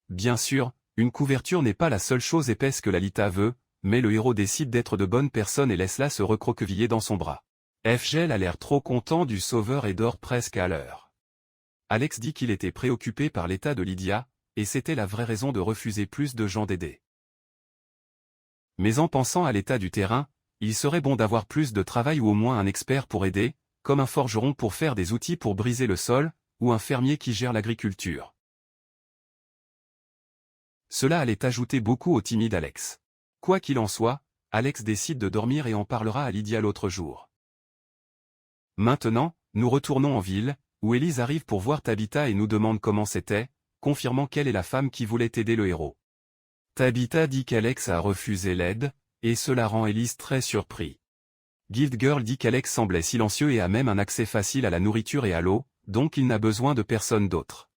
Bien sûr, une couverture n'est pas la seule chose épaisse que Lalita veut, mais le héros décide d'être de bonne personne et laisse-la se recroqueviller dans son bras. FGL a l'air trop content du sauveur et dort presque à l'heure. Alex dit qu'il était préoccupé par l'état de Lydia, et c'était la vraie raison de refuser plus de gens d'aider. Mais en pensant à l'état du terrain, il serait bon d'avoir plus de travail ou au moins un expert pour aider, comme un forgeron pour faire des outils pour briser le sol, ou un fermier qui gère l'agriculture. Cela allait ajouter beaucoup au timide Alex. Quoi qu'il en soit, Alex décide de dormir et en parlera à Lydia l'autre jour. Maintenant, nous retournons en ville, où Élise arrive pour voir Tabitha et nous demande comment c'était, confirmant qu'elle est la femme qui voulait aider le héros. Tabitha dit qu'Alex a refusé l'aide, et cela rend Élise très surpris. Guild Girl dit qu'Alex semblait silencieux et a même un accès facile à la nourriture et à l'eau, donc il n'a besoin de personne d'autre.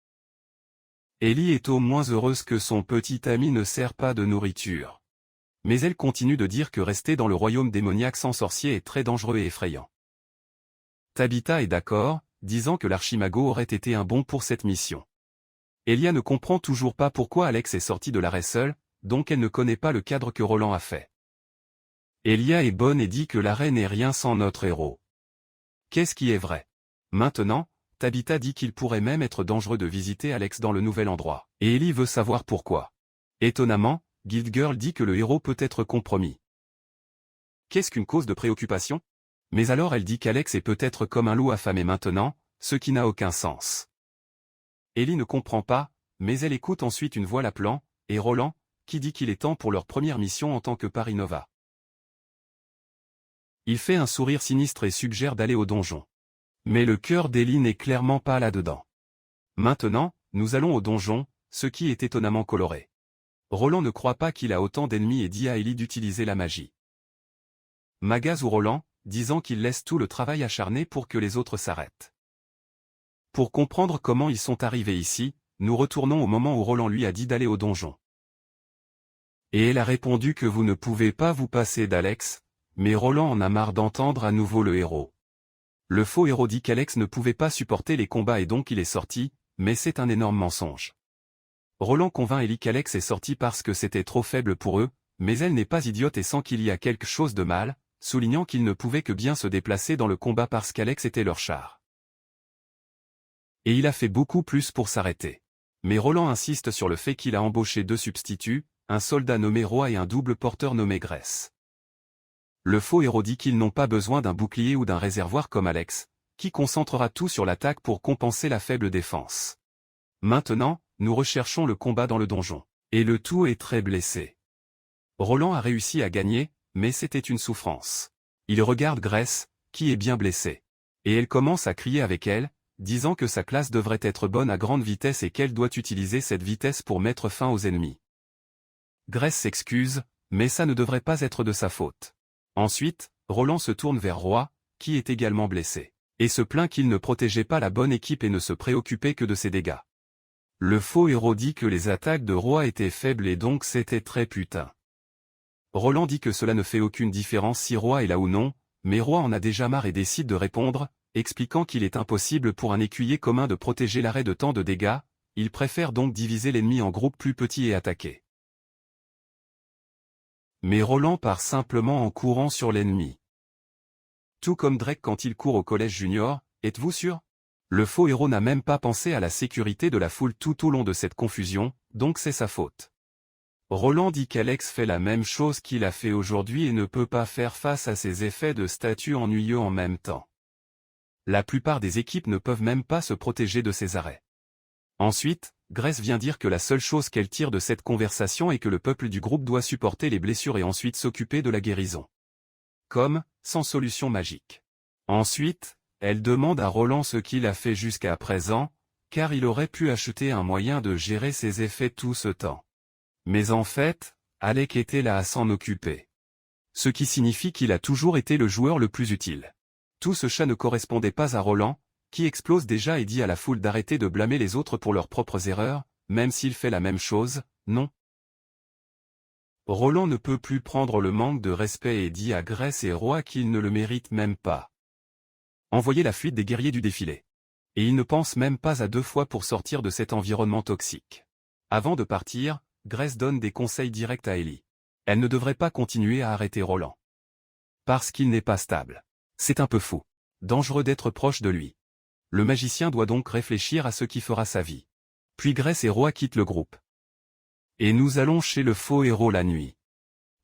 Ellie est au moins heureuse que son petit ami ne sert pas de nourriture. Mais elle continue de dire que rester dans le royaume démoniaque sans sorcier est très dangereux et effrayant. Tabitha est d'accord, disant que l'archimago aurait été un bon pour cette mission. Elia ne comprend toujours pas pourquoi Alex est sorti de l'arrêt seul, donc elle ne connaît pas le cadre que Roland a fait. Elia est bonne et dit que l'arrêt n'est rien sans notre héros. Qu'est-ce qui est vrai? Maintenant, Tabitha dit qu'il pourrait même être dangereux de visiter Alex dans le nouvel endroit, et Ellie veut savoir pourquoi. Étonnamment, Guild Girl dit que le héros peut être compromis. Qu'est-ce qu'une cause de préoccupation? Mais alors elle dit qu'Alex est peut-être comme un loup affamé maintenant, ce qui n'a aucun sens. Ellie ne comprend pas, mais elle écoute ensuite une voix l'appelant, et Roland, qui dit qu'il est temps pour leur première mission en tant que Paris Nova. Il fait un sourire sinistre et suggère d'aller au donjon. Mais le cœur d'Ellie n'est clairement pas là-dedans. Maintenant, nous allons au donjon, ce qui est étonnamment coloré. Roland ne croit pas qu'il a autant d'ennemis et dit à Ellie d'utiliser la magie. Magaz ou Roland, disant qu'il laisse tout le travail acharné pour que les autres s'arrêtent. Pour comprendre comment ils sont arrivés ici, nous retournons au moment où Roland lui a dit d'aller au donjon. Et elle a répondu que vous ne pouvez pas vous passer d'Alex, mais Roland en a marre d'entendre à nouveau le héros. Le faux héros dit qu'Alex ne pouvait pas supporter les combats et donc il est sorti, mais c'est un énorme mensonge. Roland convainc Ellie qu'Alex est sorti parce que c'était trop faible pour eux, mais elle n'est pas idiote et sent qu'il y a quelque chose de mal, soulignant qu'ils ne pouvaient que bien se déplacer dans le combat parce qu'Alex était leur char. Et il a fait beaucoup plus pour s'arrêter. Mais Roland insiste sur le fait qu'il a embauché 2 substituts, un soldat nommé Roi et un double porteur nommé Grace. Le faux héros dit qu'ils n'ont pas besoin d'un bouclier ou d'un réservoir comme Alex, qui concentrera tout sur l'attaque pour compenser la faible défense. Maintenant, nous recherchons le combat dans le donjon. Et le tout est très blessé. Roland a réussi à gagner, mais c'était une souffrance. Il regarde Grace, qui est bien blessée. Et elle commence à crier avec elle, disant que sa classe devrait être bonne à grande vitesse et qu'elle doit utiliser cette vitesse pour mettre fin aux ennemis. Grace s'excuse, mais ça ne devrait pas être de sa faute. Ensuite, Roland se tourne vers Roi, qui est également blessé, et se plaint qu'il ne protégeait pas la bonne équipe et ne se préoccupait que de ses dégâts. Le faux héros dit que les attaques de Roi étaient faibles et donc c'était très putain. Roland dit que cela ne fait aucune différence si Roi est là ou non, mais Roi en a déjà marre et décide de répondre, expliquant qu'il est impossible pour un écuyer commun de protéger l'arrêt de tant de dégâts, il préfère donc diviser l'ennemi en groupes plus petits et attaquer. Mais Roland part simplement en courant sur l'ennemi. Tout comme Drake quand il court au collège junior, êtes-vous sûr? Le faux héros n'a même pas pensé à la sécurité de la foule tout au long de cette confusion, donc c'est sa faute. Roland dit qu'Alex fait la même chose qu'il a fait aujourd'hui et ne peut pas faire face à ces effets de statut ennuyeux en même temps. La plupart des équipes ne peuvent même pas se protéger de ces arrêts. Ensuite, Grace vient dire que la seule chose qu'elle tire de cette conversation est que le peuple du groupe doit supporter les blessures et ensuite s'occuper de la guérison. Comme, sans solution magique. Ensuite, elle demande à Roland ce qu'il a fait jusqu'à présent, car il aurait pu acheter un moyen de gérer ses effets tout ce temps. Mais en fait, Alec était là à s'en occuper. Ce qui signifie qu'il a toujours été le joueur le plus utile. Tout ce chat ne correspondait pas à Roland, qui explose déjà et dit à la foule d'arrêter de blâmer les autres pour leurs propres erreurs, même s'il fait la même chose, non. Roland ne peut plus prendre le manque de respect et dit à Grace et Roi qu'ils ne le méritent même pas. Envoyer la fuite des guerriers du défilé. Et il ne pense même pas à 2 fois pour sortir de cet environnement toxique. Avant de partir, Grace donne des conseils directs à Ellie. Elle ne devrait pas continuer à arrêter Roland. Parce qu'il n'est pas stable. C'est un peu fou. Dangereux d'être proche de lui. Le magicien doit donc réfléchir à ce qui fera sa vie. Puis Grace et Roi quittent le groupe. Et nous allons chez le faux héros la nuit.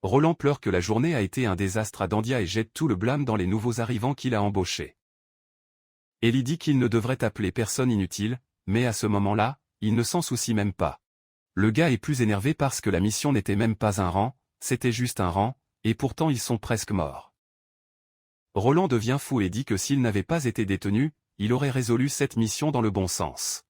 Roland pleure que la journée a été un désastre à Dandia et jette tout le blâme dans les nouveaux arrivants qu'il a embauchés. Ellie dit qu'il ne devrait appeler personne inutile, mais à ce moment-là, il ne s'en soucie même pas. Le gars est plus énervé parce que la mission n'était même pas un rang, c'était juste un rang, et pourtant ils sont presque morts. Roland devient fou et dit que s'il n'avait pas été détenu, il aurait résolu cette mission dans le bon sens.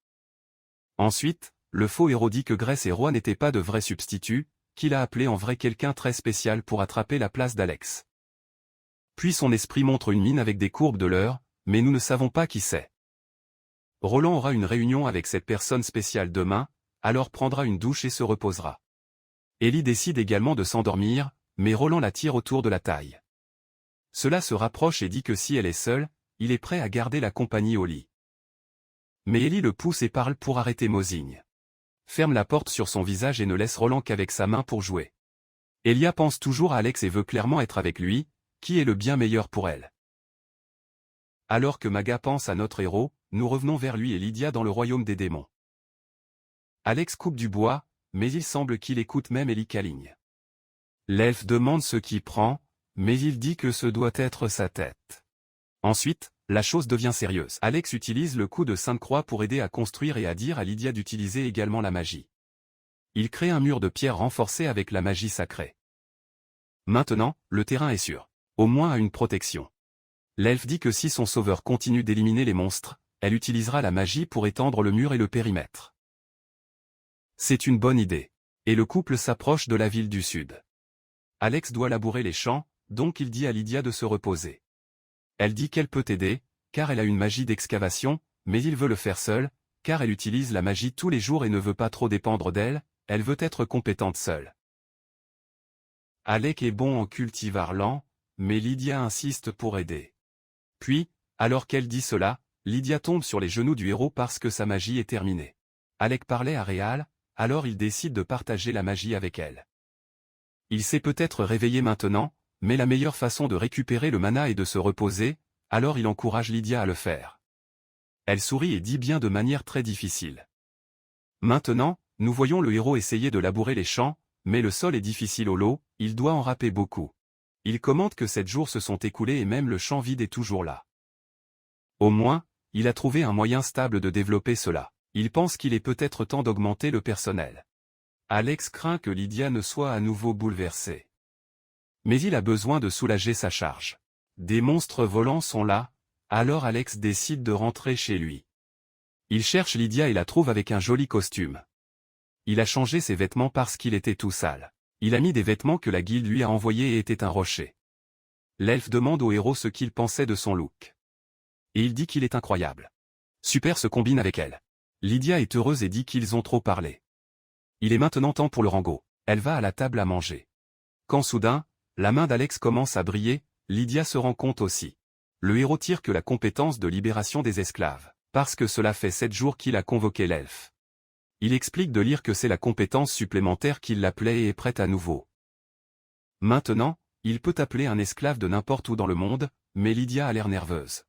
Ensuite, le faux héros dit que Grace et Roi n'étaient pas de vrais substituts, qu'il a appelé en vrai quelqu'un très spécial pour attraper la place d'Alex. Puis son esprit montre une mine avec des courbes de l'heure, mais nous ne savons pas qui c'est. Roland aura une réunion avec cette personne spéciale demain, alors prendra une douche et se reposera. Ellie décide également de s'endormir, mais Roland la tire autour de la taille. Cela se rapproche et dit que si elle est seule, il est prêt à garder la compagnie au lit. Mais Ellie le pousse et parle pour arrêter Mozigne. Ferme la porte sur son visage et ne laisse Roland qu'avec sa main pour jouer. Elia pense toujours à Alex et veut clairement être avec lui, qui est le bien meilleur pour elle. Alors que Maga pense à notre héros, nous revenons vers lui et Lydia dans le royaume des démons. Alex coupe du bois, mais il semble qu'il écoute même Ellie Caligne. L'elfe demande ce qu'il prend, mais il dit que ce doit être sa tête. Ensuite, la chose devient sérieuse. Alex utilise le coup de Sainte-Croix pour aider à construire et à dire à Lydia d'utiliser également la magie. Il crée un mur de pierre renforcé avec la magie sacrée. Maintenant, le terrain est sûr. Au moins à une protection. L'elfe dit que si son sauveur continue d'éliminer les monstres, elle utilisera la magie pour étendre le mur et le périmètre. C'est une bonne idée. Et le couple s'approche de la ville du sud. Alex doit labourer les champs, donc il dit à Lydia de se reposer. Elle dit qu'elle peut aider, car elle a une magie d'excavation, mais il veut le faire seul, car elle utilise la magie tous les jours et ne veut pas trop dépendre d'elle, elle veut être compétente seule. Alec est bon en cultivar lent, mais Lydia insiste pour aider. Puis, alors qu'elle dit cela, Lydia tombe sur les genoux du héros parce que sa magie est terminée. Alec parlait à Réal, alors il décide de partager la magie avec elle. Il s'est peut-être réveillé maintenant, mais la meilleure façon de récupérer le mana est de se reposer, alors il encourage Lydia à le faire. Elle sourit et dit bien de manière très difficile. Maintenant, nous voyons le héros essayer de labourer les champs, mais le sol est difficile au lot, il doit en râper beaucoup. Il commente que 7 jours se sont écoulés et même le champ vide est toujours là. Au moins, il a trouvé un moyen stable de développer cela. Il pense qu'il est peut-être temps d'augmenter le personnel. Alex craint que Lydia ne soit à nouveau bouleversée. Mais il a besoin de soulager sa charge. Des monstres volants sont là, alors Alex décide de rentrer chez lui. Il cherche Lydia et la trouve avec un joli costume. Il a changé ses vêtements parce qu'il était tout sale. Il a mis des vêtements que la guilde lui a envoyés et était un rocher. L'elfe demande au héros ce qu'il pensait de son look. Et il dit qu'il est incroyable. Super se combine avec elle. Lydia est heureuse et dit qu'ils ont trop parlé. Il est maintenant temps pour le rango. Elle va à la table à manger. Quand soudain, la main d'Alex commence à briller, Lydia se rend compte aussi. Le héros tire que la compétence de libération des esclaves, parce que cela fait 7 jours qu'il a convoqué l'elfe. Il explique de lire que c'est la compétence supplémentaire qui l'appelait et est prête à nouveau. Maintenant, il peut appeler un esclave de n'importe où dans le monde, mais Lydia a l'air nerveuse.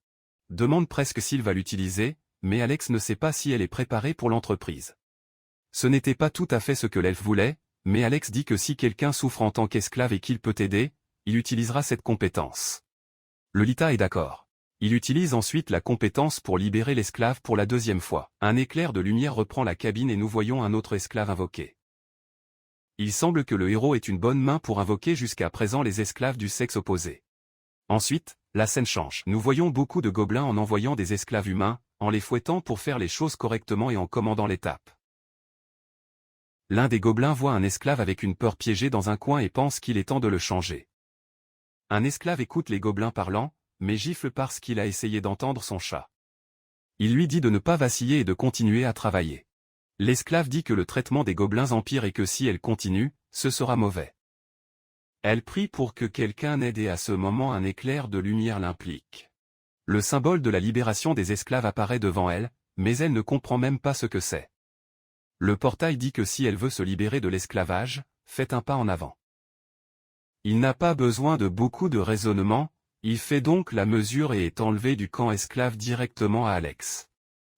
Demande presque s'il va l'utiliser, mais Alex ne sait pas si elle est préparée pour l'entreprise. Ce n'était pas tout à fait ce que l'elfe voulait, mais Alex dit que si quelqu'un souffre en tant qu'esclave et qu'il peut aider, il utilisera cette compétence. Lolita est d'accord. Il utilise ensuite la compétence pour libérer l'esclave pour la 2e fois. Un éclair de lumière reprend la cabine et nous voyons un autre esclave invoqué. Il semble que le héros ait une bonne main pour invoquer jusqu'à présent les esclaves du sexe opposé. Ensuite, la scène change. Nous voyons beaucoup de gobelins en envoyant des esclaves humains, en les fouettant pour faire les choses correctement et en commandant l'étape. L'un des gobelins voit un esclave avec une peur piégée dans un coin et pense qu'il est temps de le changer. Un esclave écoute les gobelins parlant, mais gifle parce qu'il a essayé d'entendre son chat. Il lui dit de ne pas vaciller et de continuer à travailler. L'esclave dit que le traitement des gobelins empire et que si elle continue, ce sera mauvais. Elle prie pour que quelqu'un aide et à ce moment un éclair de lumière l'implique. Le symbole de la libération des esclaves apparaît devant elle, mais elle ne comprend même pas ce que c'est. Le portail dit que si elle veut se libérer de l'esclavage, faites un pas en avant. Il n'a pas besoin de beaucoup de raisonnement, il fait donc la mesure et est enlevé du camp esclave directement à Alex.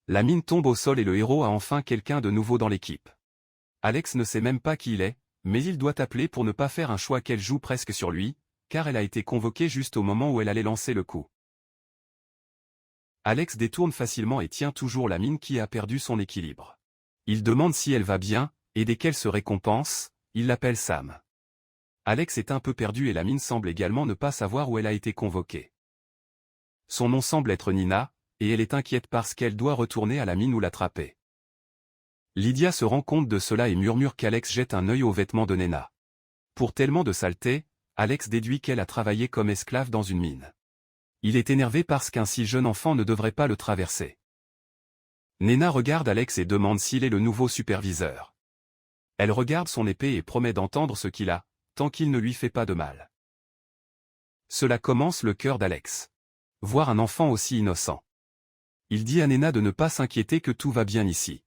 La mine tombe au sol et le héros a enfin quelqu'un de nouveau dans l'équipe. Alex ne sait même pas qui il est, mais il doit appeler pour ne pas faire un choix qu'elle joue presque sur lui, car elle a été convoquée juste au moment où elle allait lancer le coup. Alex détourne facilement et tient toujours la mine qui a perdu son équilibre. Il demande si elle va bien, et dès qu'elle se récompense, il l'appelle Sam. Alex est un peu perdu et la mine semble également ne pas savoir où elle a été convoquée. Son nom semble être Nina, et elle est inquiète parce qu'elle doit retourner à la mine ou l'attraper. Lydia se rend compte de cela et murmure qu'Alex jette un œil aux vêtements de Nena. Pour tellement de saleté, Alex déduit qu'elle a travaillé comme esclave dans une mine. Il est énervé parce qu'un si jeune enfant ne devrait pas le traverser. Nena regarde Alex et demande s'il est le nouveau superviseur. Elle regarde son épée et promet d'entendre ce qu'il a, tant qu'il ne lui fait pas de mal. Cela commence le cœur d'Alex. Voir un enfant aussi innocent. Il dit à Nena de ne pas s'inquiéter que tout va bien ici.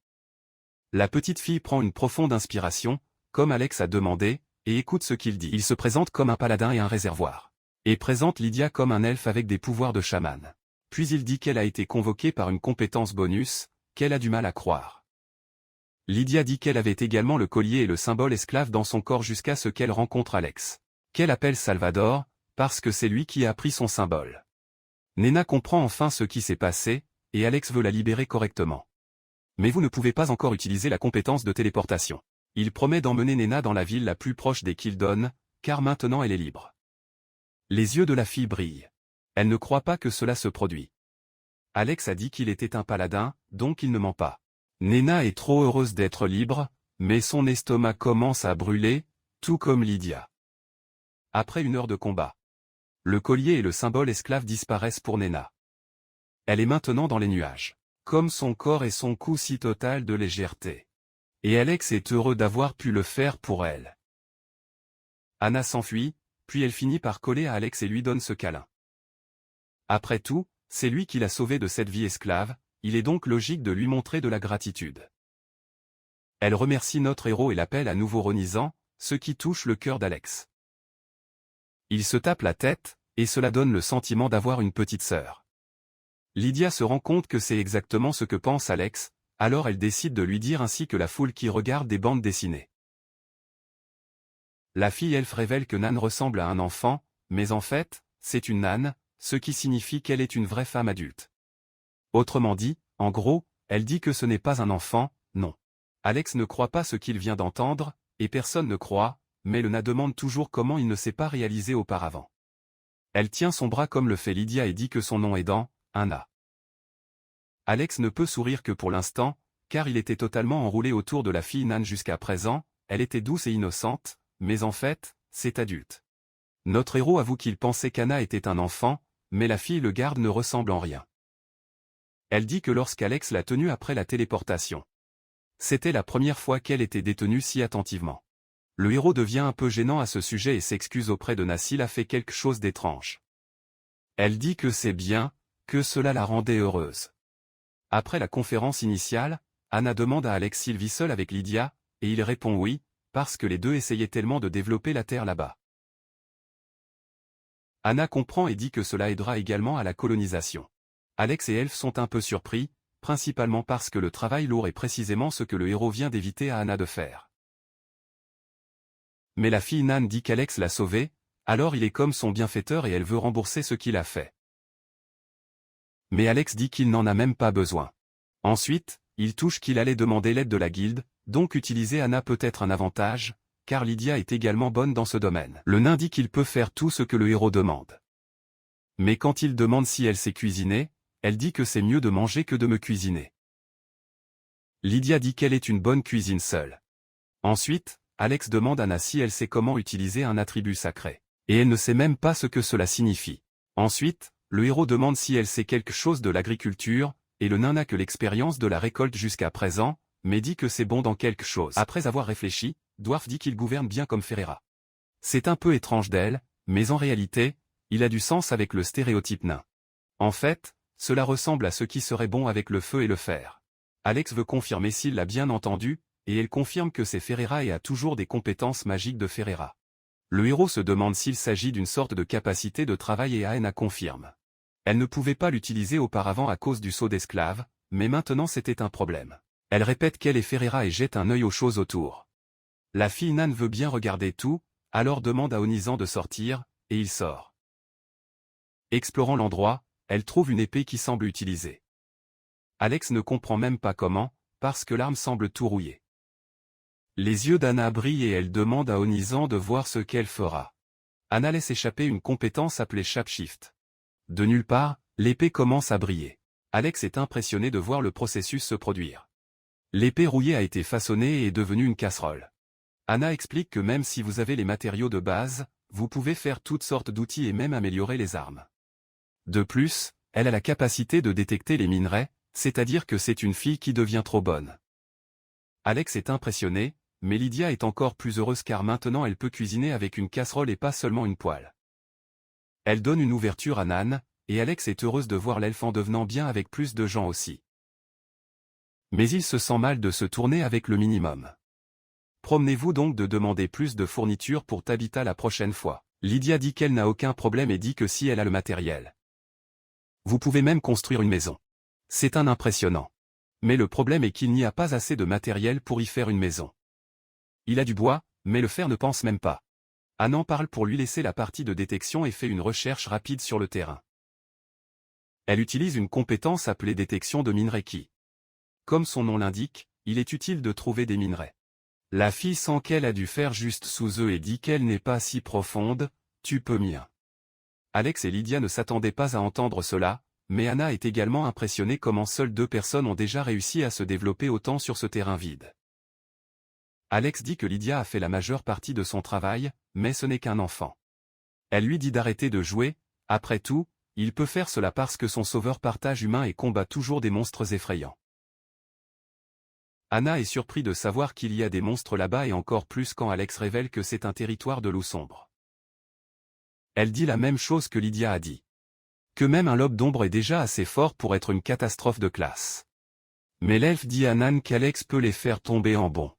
La petite fille prend une profonde inspiration, comme Alex a demandé, et écoute ce qu'il dit. Il se présente comme un paladin et un réservoir. Et présente Lydia comme un elfe avec des pouvoirs de chaman. Puis il dit qu'elle a été convoquée par une compétence bonus, qu'elle a du mal à croire. Lydia dit qu'elle avait également le collier et le symbole esclave dans son corps jusqu'à ce qu'elle rencontre Alex, qu'elle appelle Salvador, parce que c'est lui qui a pris son symbole. Nena comprend enfin ce qui s'est passé, et Alex veut la libérer correctement. Mais vous ne pouvez pas encore utiliser la compétence de téléportation. Il promet d'emmener Nena dans la ville la plus proche des Kildon, car maintenant elle est libre. Les yeux de la fille brillent. Elle ne croit pas que cela se produit. Alex a dit qu'il était un paladin, donc il ne ment pas. Nena est trop heureuse d'être libre, mais son estomac commence à brûler, tout comme Lydia. Après 1 heure de combat, le collier et le symbole esclave disparaissent pour Nena. Elle est maintenant dans les nuages, comme son corps et son cou si total de légèreté. Et Alex est heureux d'avoir pu le faire pour elle. Anna s'enfuit, puis elle finit par coller à Alex et lui donne ce câlin. Après tout, c'est lui qui l'a sauvée de cette vie esclave, il est donc logique de lui montrer de la gratitude. Elle remercie notre héros et l'appelle à nouveau Ronisant, ce qui touche le cœur d'Alex. Il se tape la tête, et cela donne le sentiment d'avoir une petite sœur. Lydia se rend compte que c'est exactement ce que pense Alex, alors elle décide de lui dire ainsi que la foule qui regarde des bandes dessinées. La fille elfe révèle que Nan ressemble à un enfant, mais en fait, c'est une Nan, ce qui signifie qu'elle est une vraie femme adulte. Autrement dit, en gros, elle dit que ce n'est pas un enfant, non. Alex ne croit pas ce qu'il vient d'entendre, et personne ne croit, mais Lena demande toujours comment il ne s'est pas réalisé auparavant. Elle tient son bras comme le fait Lydia et dit que son nom est dans Anna. Alex ne peut sourire que pour l'instant, car il était totalement enroulé autour de la fille Nan jusqu'à présent, elle était douce et innocente, mais en fait, c'est adulte. Notre héros avoue qu'il pensait qu'Anna était un enfant, mais la fille le garde ne ressemble en rien. Elle dit que lorsqu'Alex l'a tenue après la téléportation, c'était la première fois qu'elle était détenue si attentivement. Le héros devient un peu gênant à ce sujet et s'excuse auprès de Anna s'il a fait quelque chose d'étrange. Elle dit que c'est bien, que cela la rendait heureuse. Après la conférence initiale, Anna demande à Alex s'il vit seul avec Lydia, et il répond oui, parce que les deux essayaient tellement de développer la terre là-bas. Anna comprend et dit que cela aidera également à la colonisation. Alex et Elf sont un peu surpris, principalement parce que le travail lourd est précisément ce que le héros vient d'éviter à Anna de faire. Mais la fille Nan dit qu'Alex l'a sauvée, alors il est comme son bienfaiteur et elle veut rembourser ce qu'il a fait. Mais Alex dit qu'il n'en a même pas besoin. Ensuite, il touche qu'il allait demander l'aide de la guilde, donc utiliser Anna peut être un avantage, car Lydia est également bonne dans ce domaine. Le nain dit qu'il peut faire tout ce que le héros demande. Mais quand il demande si elle sait cuisiner, elle dit que c'est mieux de manger que de me cuisiner. Lydia dit qu'elle est une bonne cuisine seule. Ensuite, Alex demande à Anna si elle sait comment utiliser un attribut sacré. Et elle ne sait même pas ce que cela signifie. Ensuite, le héros demande si elle sait quelque chose de l'agriculture, et le nain n'a que l'expérience de la récolte jusqu'à présent, mais dit que c'est bon dans quelque chose. Après avoir réfléchi, Dwarf dit qu'il gouverne bien comme Ferreira. C'est un peu étrange d'elle, mais en réalité, il a du sens avec le stéréotype nain. En fait, cela ressemble à ce qui serait bon avec le feu et le fer. Alex veut confirmer s'il l'a bien entendu, et elle confirme que c'est Ferreira et a toujours des compétences magiques de Ferreira. Le héros se demande s'il s'agit d'une sorte de capacité de travail et Anna confirme. Elle ne pouvait pas l'utiliser auparavant à cause du sceau d'esclave, mais maintenant c'était un problème. Elle répète qu'elle est Ferreira et jette un œil aux choses autour. La fille Nan veut bien regarder tout, alors demande à Onisant de sortir, et il sort. Explorant l'endroit, elle trouve une épée qui semble utilisée. Alex ne comprend même pas comment, parce que l'arme semble tout rouillée. Les yeux d'Anna brillent et elle demande à Onisant de voir ce qu'elle fera. Anna laisse échapper une compétence appelée Shapeshift. De nulle part, l'épée commence à briller. Alex est impressionné de voir le processus se produire. L'épée rouillée a été façonnée et est devenue une casserole. Anna explique que même si vous avez les matériaux de base, vous pouvez faire toutes sortes d'outils et même améliorer les armes. De plus, elle a la capacité de détecter les minerais, c'est-à-dire que c'est une fille qui devient trop bonne. Alex est impressionné, mais Lydia est encore plus heureuse car maintenant elle peut cuisiner avec une casserole et pas seulement une poêle. Elle donne une ouverture à Nan, et Alex est heureuse de voir l'elfe en devenant bien avec plus de gens aussi. Mais il se sent mal de se tourner avec le minimum. Promenez-vous donc de demander plus de fournitures pour Tabitha la prochaine fois. Lydia dit qu'elle n'a aucun problème et dit que si elle a le matériel. Vous pouvez même construire une maison. C'est un impressionnant. Mais le problème est qu'il n'y a pas assez de matériel pour y faire une maison. Il a du bois, mais le fer ne pense même pas. Anna parle pour lui laisser la partie de détection et fait une recherche rapide sur le terrain. Elle utilise une compétence appelée détection de minerais qui. Comme son nom l'indique, il est utile de trouver des minerais. La fille sent qu'elle a du fer juste sous eux et dit qu'elle n'est pas si profonde, tu peux mien. Alex et Lydia ne s'attendaient pas à entendre cela, mais Anna est également impressionnée comment seules 2 personnes ont déjà réussi à se développer autant sur ce terrain vide. Alex dit que Lydia a fait la majeure partie de son travail, mais ce n'est qu'un enfant. Elle lui dit d'arrêter de jouer, après tout, il peut faire cela parce que son sauveur partage humain et combat toujours des monstres effrayants. Anna est surpris de savoir qu'il y a des monstres là-bas et encore plus quand Alex révèle que c'est un territoire de loups sombres. Elle dit la même chose que Lydia a dit. Que même un lobe d'ombre est déjà assez fort pour être une catastrophe de classe. Mais l'elfe dit à Nan qu'Alex peut les faire tomber en bon.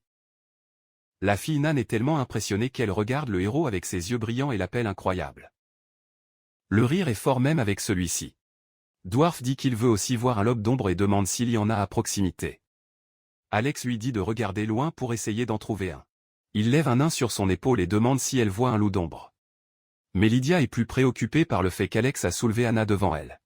La fille Nan est tellement impressionnée qu'elle regarde le héros avec ses yeux brillants et l'appelle incroyable. Le rire est fort même avec celui-ci. Dwarf dit qu'il veut aussi voir un lobe d'ombre et demande s'il y en a à proximité. Alex lui dit de regarder loin pour essayer d'en trouver un. Il lève un nain sur son épaule et demande si elle voit un loup d'ombre. Mais Lydia est plus préoccupée par le fait qu'Alex a soulevé Anna devant elle.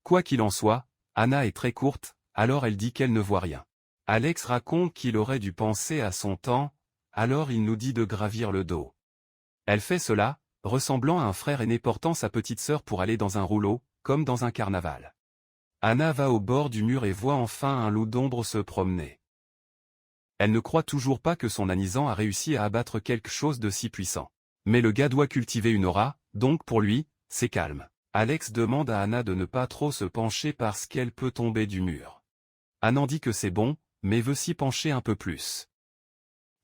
Quoi qu'il en soit, Anna est très courte, alors elle dit qu'elle ne voit rien. Alex raconte qu'il aurait dû penser à son temps, alors il nous dit de gravir le dos. Elle fait cela, ressemblant à un frère aîné portant sa petite sœur pour aller dans un rouleau, comme dans un carnaval. Anna va au bord du mur et voit enfin un loup d'ombre se promener. Elle ne croit toujours pas que son anisant a réussi à abattre quelque chose de si puissant. Mais le gars doit cultiver une aura, donc pour lui, c'est calme. Alex demande à Anna de ne pas trop se pencher parce qu'elle peut tomber du mur. Anna dit que c'est bon, mais veut s'y pencher un peu plus.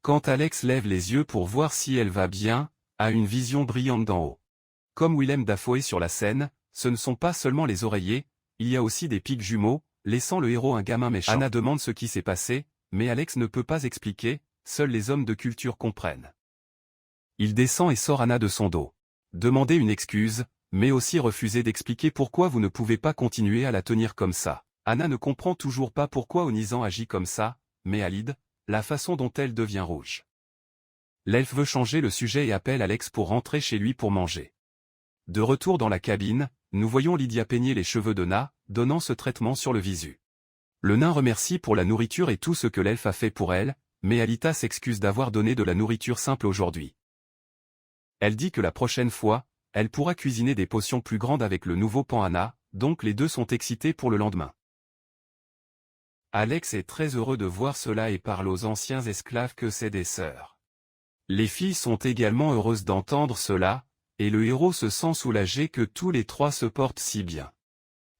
Quand Alex lève les yeux pour voir si elle va bien, a une vision brillante d'en haut. Comme Willem Dafoe sur la scène, ce ne sont pas seulement les oreillers, il y a aussi des pics jumeaux, laissant le héros un gamin méchant. Anna demande ce qui s'est passé, mais Alex ne peut pas expliquer, seuls les hommes de culture comprennent. Il descend et sort Anna de son dos. Demandez une excuse, mais aussi refuser d'expliquer pourquoi vous ne pouvez pas continuer à la tenir comme ça. Anna ne comprend toujours pas pourquoi Onizan agit comme ça, mais Alid, la façon dont elle devient rouge. L'elfe veut changer le sujet et appelle Alex pour rentrer chez lui pour manger. De retour dans la cabine, nous voyons Lydia peigner les cheveux de Na, donnant ce traitement sur le visu. Le nain remercie pour la nourriture et tout ce que l'elfe a fait pour elle, mais Alita s'excuse d'avoir donné de la nourriture simple aujourd'hui. Elle dit que la prochaine fois, elle pourra cuisiner des potions plus grandes avec le nouveau pan Anna, donc les deux sont excités pour le lendemain. Alex est très heureux de voir cela et parle aux anciens esclaves que c'est des sœurs. Les filles sont également heureuses d'entendre cela, et le héros se sent soulagé que tous les 3 se portent si bien.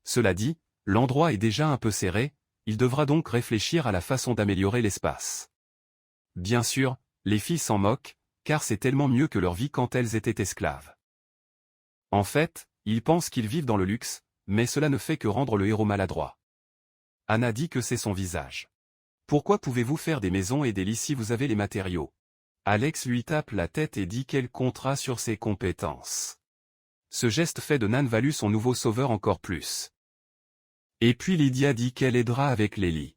Cela dit, l'endroit est déjà un peu serré, il devra donc réfléchir à la façon d'améliorer l'espace. Bien sûr, les filles s'en moquent, car c'est tellement mieux que leur vie quand elles étaient esclaves. En fait, ils pensent qu'ils vivent dans le luxe, mais cela ne fait que rendre le héros maladroit. Anna dit que c'est son visage. Pourquoi pouvez-vous faire des maisons et des lits si vous avez les matériaux? Alex lui tape la tête et dit qu'elle comptera sur ses compétences. Ce geste fait de Nan Valu son nouveau sauveur encore plus. Et puis Lydia dit qu'elle aidera avec les lits.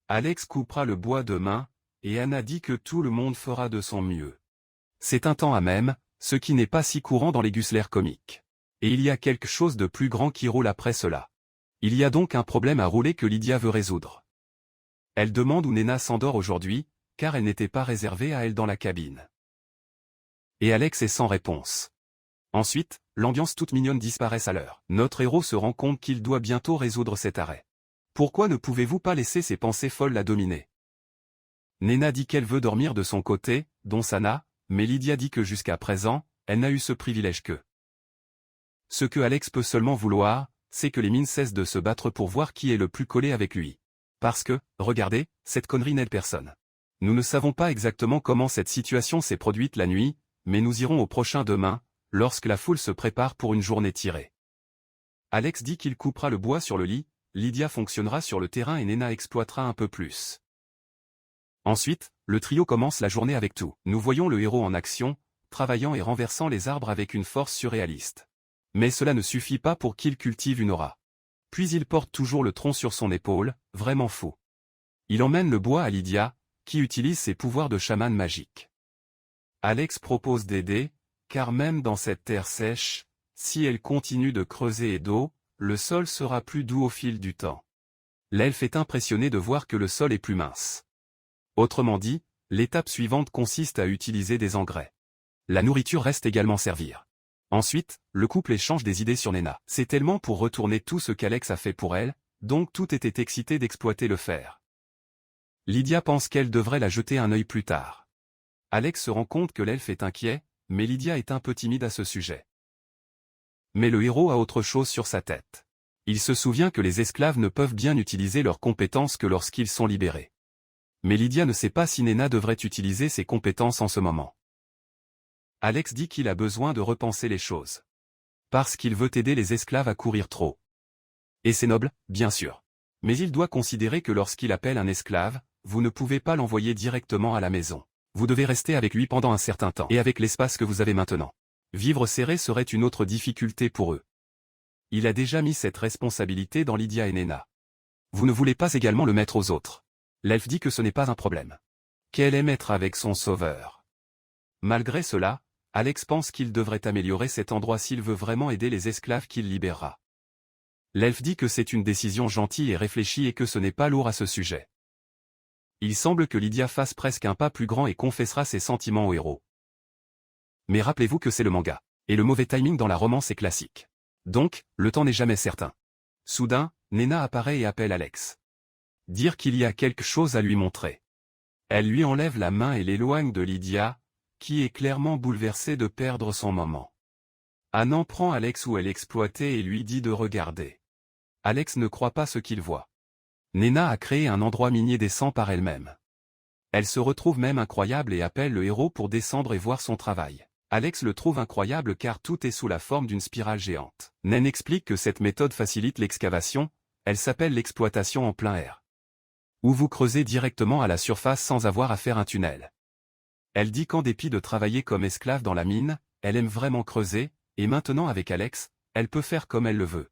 Alex coupera le bois demain, et Anna dit que tout le monde fera de son mieux. C'est un temps à même, ce qui n'est pas si courant dans les Gusler comiques. Et il y a quelque chose de plus grand qui roule après cela. Il y a donc un problème à rouler que Lydia veut résoudre. Elle demande où Nena s'endort aujourd'hui, car elle n'était pas réservée à elle dans la cabine. Et Alex est sans réponse. Ensuite, l'ambiance toute mignonne disparaît à l'heure. Notre héros se rend compte qu'il doit bientôt résoudre cet arrêt. Pourquoi ne pouvez-vous pas laisser ces pensées folles la dominer? Nena dit qu'elle veut dormir de son côté, dont Sana, mais Lydia dit que jusqu'à présent, elle n'a eu ce privilège que. Ce que Alex peut seulement vouloir, c'est que les mines cessent de se battre pour voir qui est le plus collé avec lui. Parce que, regardez, cette connerie n'aide personne. Nous ne savons pas exactement comment cette situation s'est produite la nuit, mais nous irons au prochain demain, lorsque la foule se prépare pour une journée tirée. Alex dit qu'il coupera le bois sur le lit, Lydia fonctionnera sur le terrain et Nena exploitera un peu plus. Ensuite, le trio commence la journée avec tout. Nous voyons le héros en action, travaillant et renversant les arbres avec une force surréaliste. Mais cela ne suffit pas pour qu'il cultive une aura. Puis il porte toujours le tronc sur son épaule, vraiment fou. Il emmène le bois à Lydia, qui utilise ses pouvoirs de chaman magique. Alex propose d'aider, car même dans cette terre sèche, si elle continue de creuser et d'eau, le sol sera plus doux au fil du temps. L'elfe est impressionné de voir que le sol est plus mince. Autrement dit, l'étape suivante consiste à utiliser des engrais. La nourriture reste également servir. Ensuite, le couple échange des idées sur Nena. C'est tellement pour retourner tout ce qu'Alex a fait pour elle, donc tout était excité d'exploiter le fer. Lydia pense qu'elle devrait la jeter un œil plus tard. Alex se rend compte que l'elfe est inquiet, mais Lydia est un peu timide à ce sujet. Mais le héros a autre chose sur sa tête. Il se souvient que les esclaves ne peuvent bien utiliser leurs compétences que lorsqu'ils sont libérés. Mais Lydia ne sait pas si Nena devrait utiliser ses compétences en ce moment. Alex dit qu'il a besoin de repenser les choses. Parce qu'il veut aider les esclaves à courir trop. Et c'est noble, bien sûr. Mais il doit considérer que lorsqu'il appelle un esclave, vous ne pouvez pas l'envoyer directement à la maison. Vous devez rester avec lui pendant un certain temps. Et avec l'espace que vous avez maintenant. Vivre serré serait une autre difficulté pour eux. Il a déjà mis cette responsabilité dans Lydia et Nena. Vous ne voulez pas également le mettre aux autres. L'elfe dit que ce n'est pas un problème. Qu'elle aime être avec son sauveur. Malgré cela, Alex pense qu'il devrait améliorer cet endroit s'il veut vraiment aider les esclaves qu'il libérera. L'elfe dit que c'est une décision gentille et réfléchie et que ce n'est pas lourd à ce sujet. Il semble que Lydia fasse presque un pas plus grand et confessera ses sentiments au héros. Mais rappelez-vous que c'est le manga, et le mauvais timing dans la romance est classique. Donc, le temps n'est jamais certain. Soudain, Nena apparaît et appelle Alex. Dire qu'il y a quelque chose à lui montrer. Elle lui enlève la main et l'éloigne de Lydia, qui est clairement bouleversée de perdre son moment. Anan prend Alex où elle est exploitée et lui dit de regarder. Alex ne croit pas ce qu'il voit. Nena a créé un endroit minier décent par elle-même. Elle se retrouve même incroyable et appelle le héros pour descendre et voir son travail. Alex le trouve incroyable car tout est sous la forme d'une spirale géante. Nen explique que cette méthode facilite l'excavation, elle s'appelle l'exploitation en plein air. Où vous creusez directement à la surface sans avoir à faire un tunnel. Elle dit qu'en dépit de travailler comme esclave dans la mine, elle aime vraiment creuser, et maintenant avec Alex, elle peut faire comme elle le veut.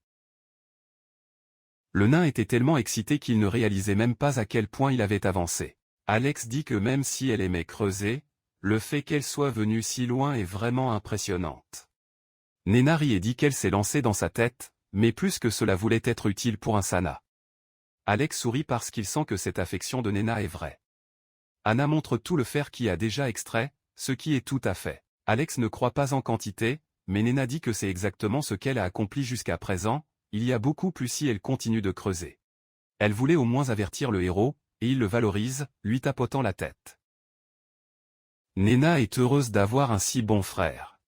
Le nain était tellement excité qu'il ne réalisait même pas à quel point il avait avancé. Alex dit que même si elle aimait creuser, le fait qu'elle soit venue si loin est vraiment impressionnante. Nena rit et dit qu'elle s'est lancée dans sa tête, mais plus que cela voulait être utile pour un Sana. Alex sourit parce qu'il sent que cette affection de Nena est vraie. Anna montre tout le fer qui a déjà extrait, ce qui est tout à fait. Alex ne croit pas en quantité, mais Nena dit que c'est exactement ce qu'elle a accompli jusqu'à présent, il y a beaucoup plus si elle continue de creuser. Elle voulait au moins avertir le héros, et il le valorise, lui tapotant la tête. Nena est heureuse d'avoir un si bon frère.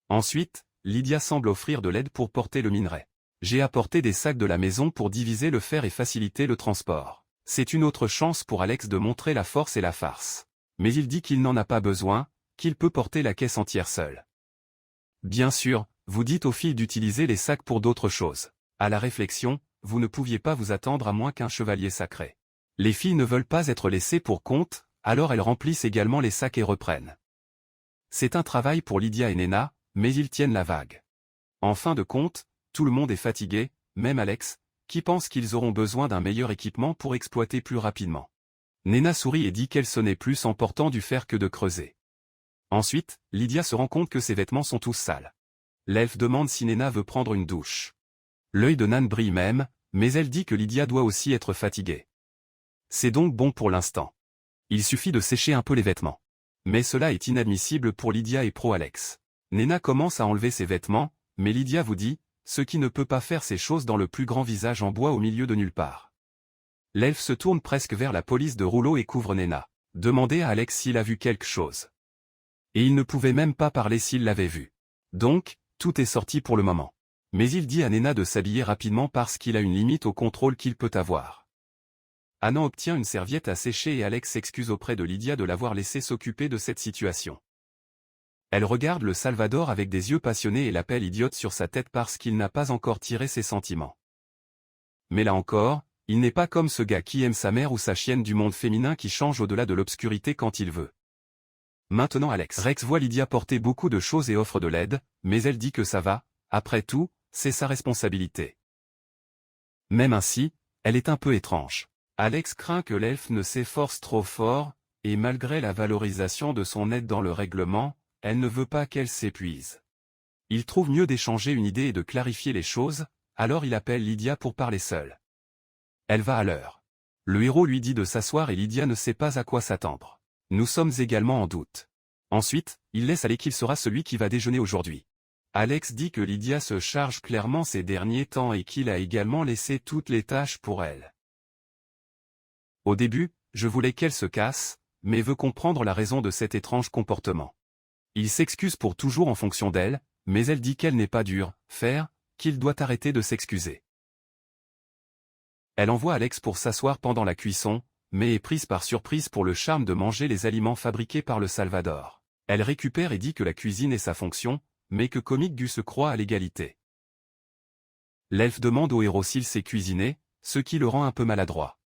Ensuite, Lydia semble offrir de l'aide pour porter le minerai. J'ai apporté des sacs de la maison pour diviser le fer et faciliter le transport. C'est une autre chance pour Alex de montrer la force et la farce. Mais il dit qu'il n'en a pas besoin, qu'il peut porter la caisse entière seul. Bien sûr, vous dites aux filles d'utiliser les sacs pour d'autres choses. À la réflexion, vous ne pouviez pas vous attendre à moins qu'un chevalier sacré. Les filles ne veulent pas être laissées pour compte, alors elles remplissent également les sacs et reprennent. C'est un travail pour Lydia et Nena, mais ils tiennent la vague. En fin de compte, tout le monde est fatigué, même Alex, qui pense qu'ils auront besoin d'un meilleur équipement pour exploiter plus rapidement. Nena sourit et dit qu'elle sonnait plus en portant du fer que de creuser. Ensuite, Lydia se rend compte que ses vêtements sont tous sales. L'elfe demande si Nena veut prendre une douche. L'œil de Nan brille même, mais elle dit que Lydia doit aussi être fatiguée. C'est donc bon pour l'instant. Il suffit de sécher un peu les vêtements. Mais cela est inadmissible pour Lydia et pro Alex. Nena commence à enlever ses vêtements, mais Lydia vous dit, ce qui ne peut pas faire ces choses dans le plus grand visage en bois au milieu de nulle part. L'elfe se tourne presque vers la police de rouleau et couvre Nena. Demandez à Alex s'il a vu quelque chose. Et il ne pouvait même pas parler s'il l'avait vu. Donc, tout est sorti pour le moment. Mais il dit à Nena de s'habiller rapidement parce qu'il a une limite au contrôle qu'il peut avoir. Anna obtient une serviette à sécher et Alex s'excuse auprès de Lydia de l'avoir laissé s'occuper de cette situation. Elle regarde le Salvador avec des yeux passionnés et l'appelle idiote sur sa tête parce qu'il n'a pas encore tiré ses sentiments. Mais là encore, il n'est pas comme ce gars qui aime sa mère ou sa chienne du monde féminin qui change au-delà de l'obscurité quand il veut. Maintenant Rex voit Lydia porter beaucoup de choses et offre de l'aide, mais elle dit que ça va, après tout, c'est sa responsabilité. Même ainsi, elle est un peu étrange. Alex craint que l'elfe ne s'efforce trop fort, et malgré la valorisation de son aide dans le règlement, elle ne veut pas qu'elle s'épuise. Il trouve mieux d'échanger une idée et de clarifier les choses, alors il appelle Lydia pour parler seule. Elle va à l'heure. Le héros lui dit de s'asseoir et Lydia ne sait pas à quoi s'attendre. Nous sommes également en doute. Ensuite, il laisse aller qu'il sera celui qui va déjeuner aujourd'hui. Alex dit que Lydia se charge clairement ces derniers temps et qu'il a également laissé toutes les tâches pour elle. Au début, je voulais qu'elle se casse, mais veut comprendre la raison de cet étrange comportement. Il s'excuse pour toujours en fonction d'elle, mais elle dit qu'elle n'est pas dure, faire, qu'il doit arrêter de s'excuser. Elle envoie Alex pour s'asseoir pendant la cuisson, mais est prise par surprise pour le charme de manger les aliments fabriqués par le Salvador. Elle récupère et dit que la cuisine est sa fonction, mais que Comic Gu se croit à l'égalité. L'elfe demande au héros s'il sait cuisiner, ce qui le rend un peu maladroit.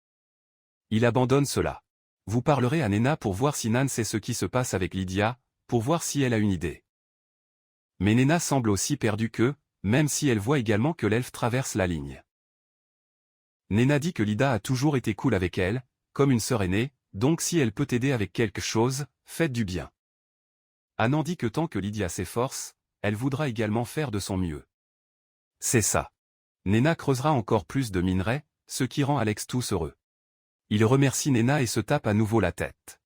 Il abandonne cela. Vous parlerez à Nena pour voir si Nan sait ce qui se passe avec Lydia, pour voir si elle a une idée. Mais Nena semble aussi perdue que, même si elle voit également que l'elfe traverse la ligne. Nena dit que Lydia a toujours été cool avec elle, comme une sœur aînée, donc si elle peut t'aider avec quelque chose, faites du bien. Anan dit que tant que Lydia s'efforce, elle voudra également faire de son mieux. C'est ça. Nena creusera encore plus de minerais, ce qui rend Alex tous heureux. Il remercie Nena et se tape à nouveau la tête.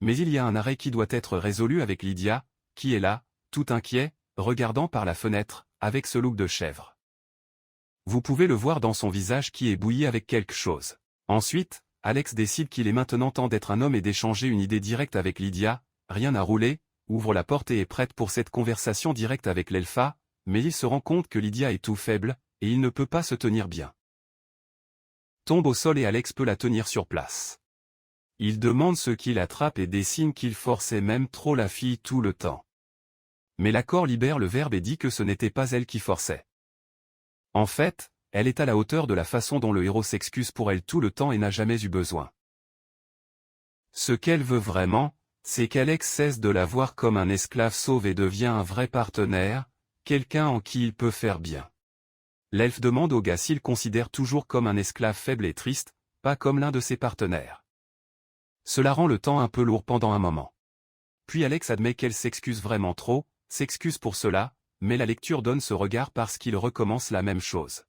Mais il y a un arrêt qui doit être résolu avec Lydia, qui est là, tout inquiet, regardant par la fenêtre, avec ce look de chèvre. Vous pouvez le voir dans son visage qui est bouilli avec quelque chose. Ensuite, Alex décide qu'il est maintenant temps d'être un homme et d'échanger une idée directe avec Lydia, rien à rouler, ouvre la porte et est prête pour cette conversation directe avec l'elfa, mais il se rend compte que Lydia est tout faible, et il ne peut pas se tenir bien. Tombe au sol et Alex peut la tenir sur place. Il demande ce qu'il attrape et dessine qu'il forçait même trop la fille tout le temps. Mais l'accord libère le verbe et dit que ce n'était pas elle qui forçait. En fait, elle est à la hauteur de la façon dont le héros s'excuse pour elle tout le temps et n'a jamais eu besoin. Ce qu'elle veut vraiment, c'est qu'Alex cesse de la voir comme un esclave sauve et devient un vrai partenaire, quelqu'un en qui il peut faire bien. L'elfe demande au gars s'il considère toujours comme un esclave faible et triste, pas comme l'un de ses partenaires. Cela rend le temps un peu lourd pendant un moment. Puis Alex admet qu'elle s'excuse vraiment trop, s'excuse pour cela, mais la lecture donne ce regard parce qu'il recommence la même chose.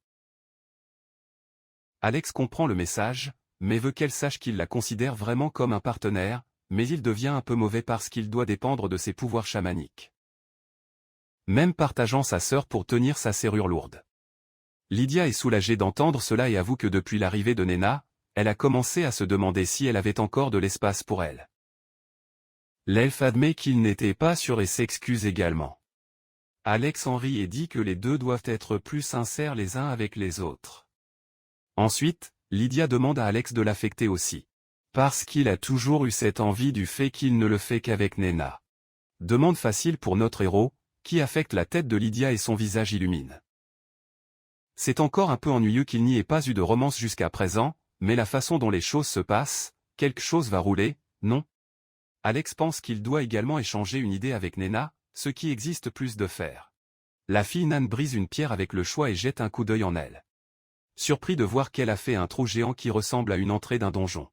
Alex comprend le message, mais veut qu'elle sache qu'il la considère vraiment comme un partenaire, mais il devient un peu mauvais parce qu'il doit dépendre de ses pouvoirs chamaniques. Même partageant sa sœur pour tenir sa serrure lourde. Lydia est soulagée d'entendre cela et avoue que depuis l'arrivée de Nena, elle a commencé à se demander si elle avait encore de l'espace pour elle. L'elfe admet qu'il n'était pas sûr et s'excuse également. Alex en rit et dit que les deux doivent être plus sincères les uns avec les autres. Ensuite, Lydia demande à Alex de l'affecter aussi. Parce qu'il a toujours eu cette envie du fait qu'il ne le fait qu'avec Nena. Demande facile pour notre héros, qui affecte la tête de Lydia et son visage illumine. C'est encore un peu ennuyeux qu'il n'y ait pas eu de romance jusqu'à présent, mais la façon dont les choses se passent, quelque chose va rouler, non? Alex pense qu'il doit également échanger une idée avec Nena, ce qui existe plus de faire. La fille Nan brise une pierre avec le choix et jette un coup d'œil en elle. Surpris de voir qu'elle a fait un trou géant qui ressemble à une entrée d'un donjon.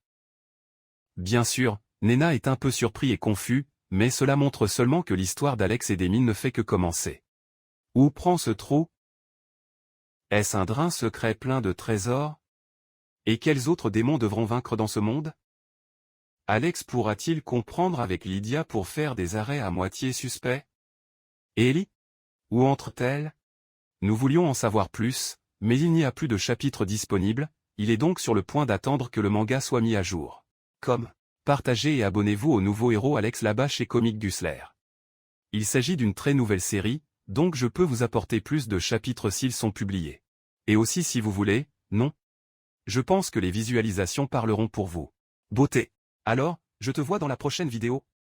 Bien sûr, Nena est un peu surpris et confus, mais cela montre seulement que l'histoire d'Alex et d'Emile ne fait que commencer. Où prend ce trou? Est-ce un drain secret plein de trésors? Et quels autres démons devront vaincre dans ce monde? Alex pourra-t-il comprendre avec Lydia pour faire des arrêts à moitié suspects? Ellie? Où entre-t-elle? Nous voulions en savoir plus, mais il n'y a plus de chapitre disponible, il est donc sur le point d'attendre que le manga soit mis à jour. Partagez et abonnez-vous au nouveau héros Alex là-bas chez Comic Gusler. Il s'agit d'une très nouvelle série, donc je peux vous apporter plus de chapitres s'ils sont publiés. Et aussi si vous voulez, non? Je pense que les visualisations parleront pour vous. Beauté. Alors, je te vois dans la prochaine vidéo.